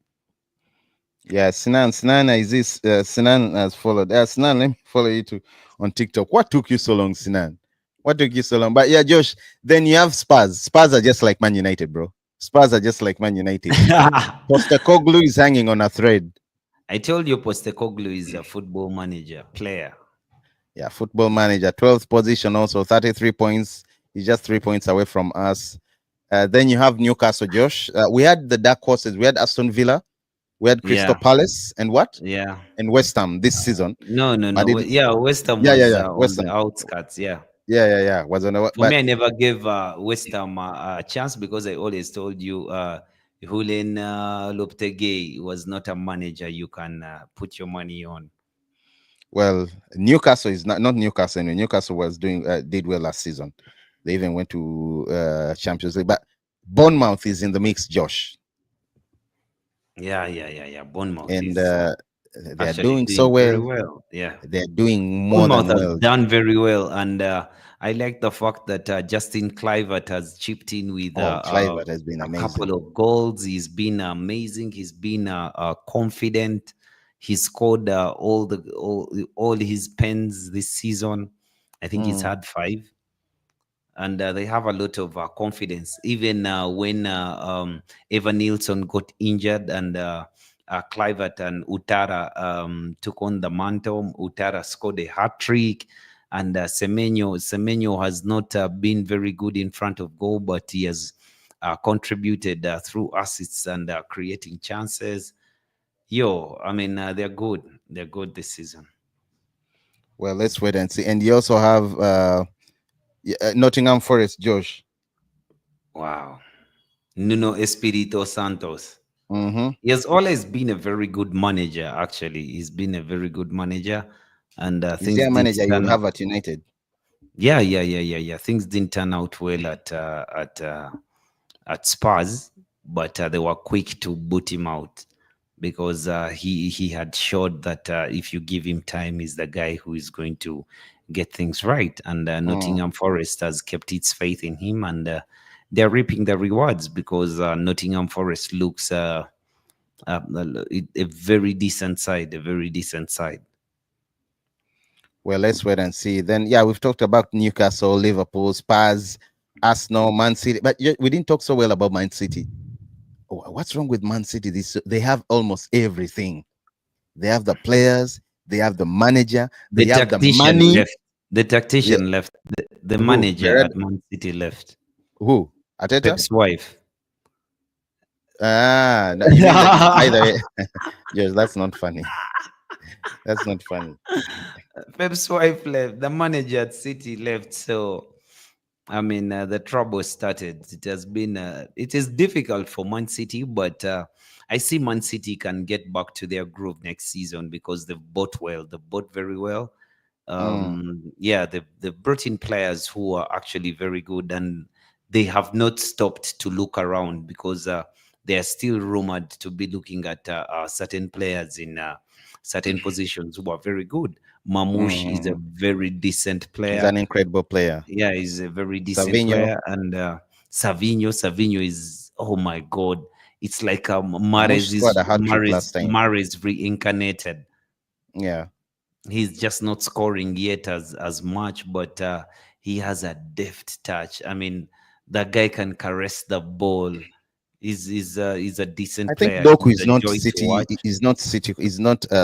Yeah, Sinan is this? Sinan has followed. Sinan, let me follow you too on TikTok. What took you so long, Sinan? What took you so long? But yeah, Josh, then you have Spurs. Spurs are just like Man United, bro. Spurs are just like Man United. Postecoglou is hanging on a thread.
I told you, Postecoglou is a football manager, player.
Yeah, football manager, 12th position, also 33 points. He's just 3 points away from us. Then you have Newcastle, Josh. We had the dark horses. We had Aston Villa. We had Crystal
Yeah,
Palace and what?
yeah.
And West Ham this season.
No, no,
But
no.
it,
Yeah, West Ham
yeah, yeah,
was
yeah.
on
West
the
Ham.
outskirts. Yeah.
Yeah. Was on the
For me,
but
I never gave West Ham a chance because I always told you Julen Lopetegui was not a manager you can put your money on.
well, Newcastle is not Newcastle. Anyway. Newcastle was doing did well last season. They even went to Champions League. But Bournemouth is in the mix, Josh,
Yeah. Bournemouth
and
is
they are
actually
doing so
doing very
well.
well. Yeah.
They're doing more
Bournemouth
than
has
well.
done very well, and I like the fact that Justin Kluivert has chipped in with
Oh, Clivert has been
a couple
amazing.
of goals. He's been amazing. He's been confident. He scored all his pens this season. I think he's
Mm.
had five, and they have a lot of confidence. Even when Evan Nilsson got injured and Kluivert and Utara took on the mantle, Utara scored a hat trick. And Semenyo has not been very good in front of goal, but he has contributed through assists and creating chances. I mean, they're good. They're good this season.
Well, let's wait and see. And you also have Nottingham Forest, Josh.
Wow. Nuno Espirito Santos.
Mm-hmm.
He has always been a very good manager. Actually, he's been a very good manager, and
Is
things
there a
didn't
manager you would
turn out.
have at United?
Yeah. Things didn't turn out well at Spurs, but they were quick to boot him out because he had showed that if you give him time, he's the guy who is going to get things right. And
Mm.
Nottingham Forest has kept its faith in him, and they're reaping the rewards because Nottingham Forest looks. A very decent side, a very decent side.
Well, let's wait and see. Then, yeah, we've talked about Newcastle, Liverpool, Spurs, Arsenal, Man City, but we didn't talk so well about Man City. What's wrong with Man City? They have almost everything. They have the players, they have the manager,
The
they have the
tactician
money.
left. The
Yeah,
tactician left. The
who?
manager
Bered?
at Man City left.
Who? Ateta?
Pep's wife.
Ah, no, you mean that? By the way, yes, that's not funny. That's not funny.
Pep's wife left. The manager at City left. So, I mean, the trouble started. It is difficult for Man City, but I see Man City can get back to their groove next season because they've bought well. They've bought very well.
Mm.
Yeah, they've brought in players who are actually very good, and they have not stopped to look around because they are still rumored to be looking at certain players in certain positions who are very good. Mamouche is a
Mm.
very decent
He's
player.
an incredible player.
Yeah, he's a very decent
Savinho,
player, and Savinho is, oh my god, it's like
Mamouche scored a hat trick last time.
Mahrez reincarnated.
Yeah.
He's just not scoring yet as much, but he has a deft touch. I mean, that guy can caress the ball. He's a
I
decent
think
player.
Doku
He's
is
a
not
joy to
City.
watch.
Is not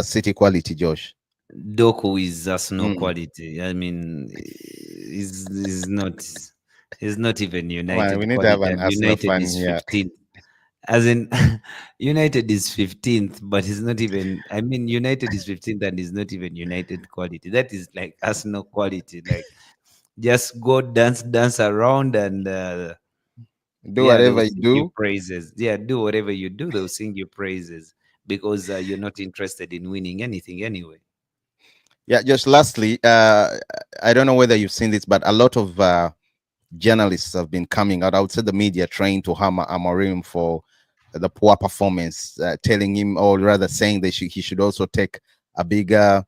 City quality, Josh.
Doku is Arsenal
Mm.
quality. I mean, he's not even
Come on, we
United
need to have
quality,
an
and
Arsenal
United
fan
is
here.
15th. As in, United is 15th, but he's not even. I mean, United is 15th and he's not even United quality. That is like Arsenal quality. Like, just go dance around, and
Do
yeah, they
whatever
will
you
sing you
do.
praises. Yeah, do whatever you do, they'll sing you praises. because you're not interested in winning anything anyway.
Yeah, just lastly, I don't know whether you've seen this, but a lot of journalists have been coming out. I would say the media trying to hammer Amorim for the poor performance, telling him, or rather saying that he should also take a bigger,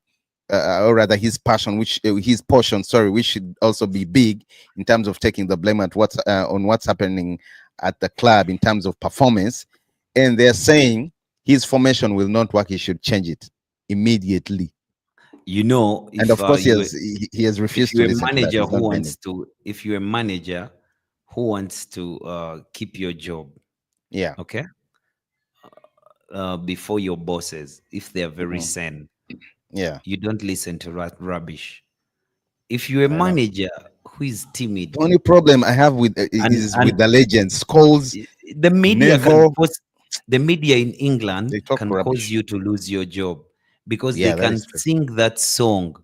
or rather his passion, which his portion, sorry, which should also be big in terms of taking the blame at what's on what's happening at the club in terms of performance. And they're saying his formation will not work. He should change it immediately.
You know,
And
if
of course,
you
he has
if
refused to
you're a
listen to that.
manager
He's
who
not bending.
wants to if you're a manager who wants to keep your job,
Yeah.
okay, before your bosses, if they're very
Mhm.
sane,
Yeah.
you don't listen to rubbish. If you're a
I know.
manager who is
The
timid,
only problem I have with is
and
with the legends. Scholes,
the media can
Neville,
force the media in England
they talk
can cause
rubbish.
you to lose your job because they
Yeah, that
can
is true.
sing that song.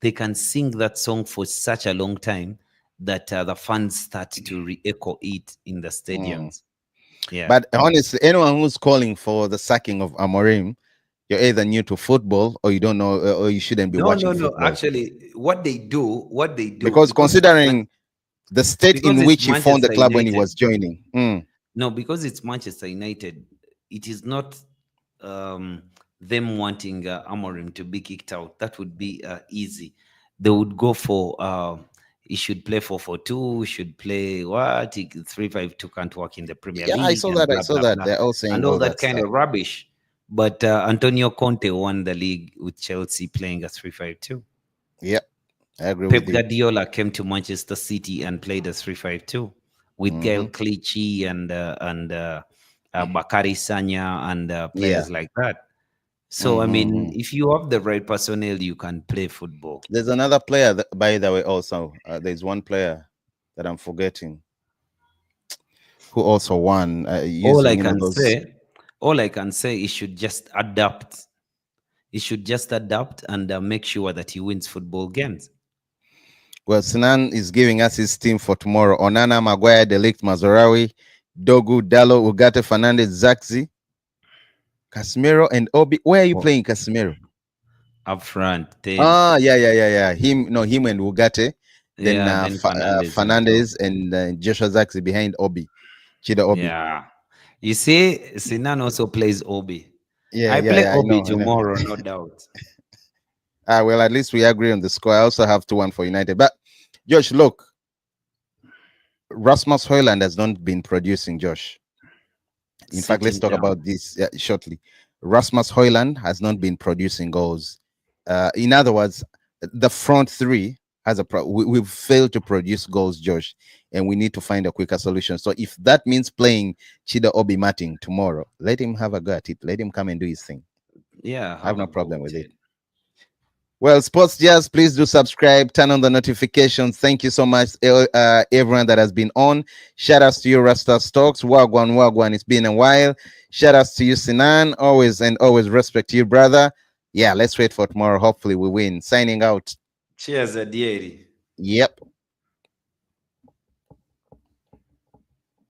They can sing that song for such a long time that the fans start to re-echo it in the
Mm.
stadiums. Yeah.
But honestly, anyone who's calling for the sacking of Amorim, you're either new to football or you don't know, or you shouldn't be
No, no,
watching
no.
football.
Actually, what they do,
Because considering the state
because
in
it's
which he found the
Manchester
club when he
United.
was joining.
No, because it's Manchester United, it is not um, them wanting Amorim to be kicked out. That would be easy. They would go for he should play 4-4-2. Should play what 3-5-2 can't work in the Premier
Yeah, I
League
saw
and
that. I
blah
saw
blah
that.
blah
They're all saying
and all
all
that
that
kind
stuff.
of rubbish. But Antonio Conte won the league with Chelsea playing a 3-5-2.
Yep, I agree
Pep
with you.
Guardiola came to Manchester City and played a 3-5-2 with Gael
Hmm.
Clichy and Bakary Sanya and
Yeah.
players like that. So, I mean,
Hmm.
if you have the right personnel, you can play football.
There's another player, that, by the way, also. There's one player that I'm forgetting who also won
All I
using,
can
those.
say, all I can say is should just adapt. He should just adapt and make sure that he wins football games.
Well, Sinan is giving us his team for tomorrow. Onana, Maguire, Delict, Mazorawi, Dogu, Dalo, Ugarte, Fernandez, Zaxi, Casemiro, and Obi. Where are you
Oh,
playing Casemiro?
up front, 10.
Ah, yeah. Him and Ugarte. Then
Yeah, then Fernandez on top.
Fernandez and Joshua Zaxi behind Obi, Chida Obi.
Yeah. You see, Sinan also plays Obi. I play
Yeah. I
Obi
know, I know.
tomorrow, no doubt.
Well, at least we agree on the score. I also have 2-1 for United. But Josh, look, Rasmus Hoyland has not been producing, Josh. In fact, let's
Sitting
talk
down.
about this shortly. Rasmus Hoyland has not been producing goals. In other words, the front three has we've failed to produce goals, Josh, and we need to find a quicker solution. So if that means playing Chida Obi Martin tomorrow, let him have a go at it. Let him come and do his thing.
Yeah,
I have
have a
no
go
problem
with
with it.
it.
Well, Sports Jazz, please do subscribe, turn on the notifications. Thank you so much, everyone that has been on. Shout outs to you, Rasta Stokes. Wagwan, Wagwan. It's been a while. Shout outs to you, Sinan. Always and always respect you, brother. Yeah, let's wait for tomorrow. Hopefully, we win. Signing out.
Cheers, Adieri.
Yep.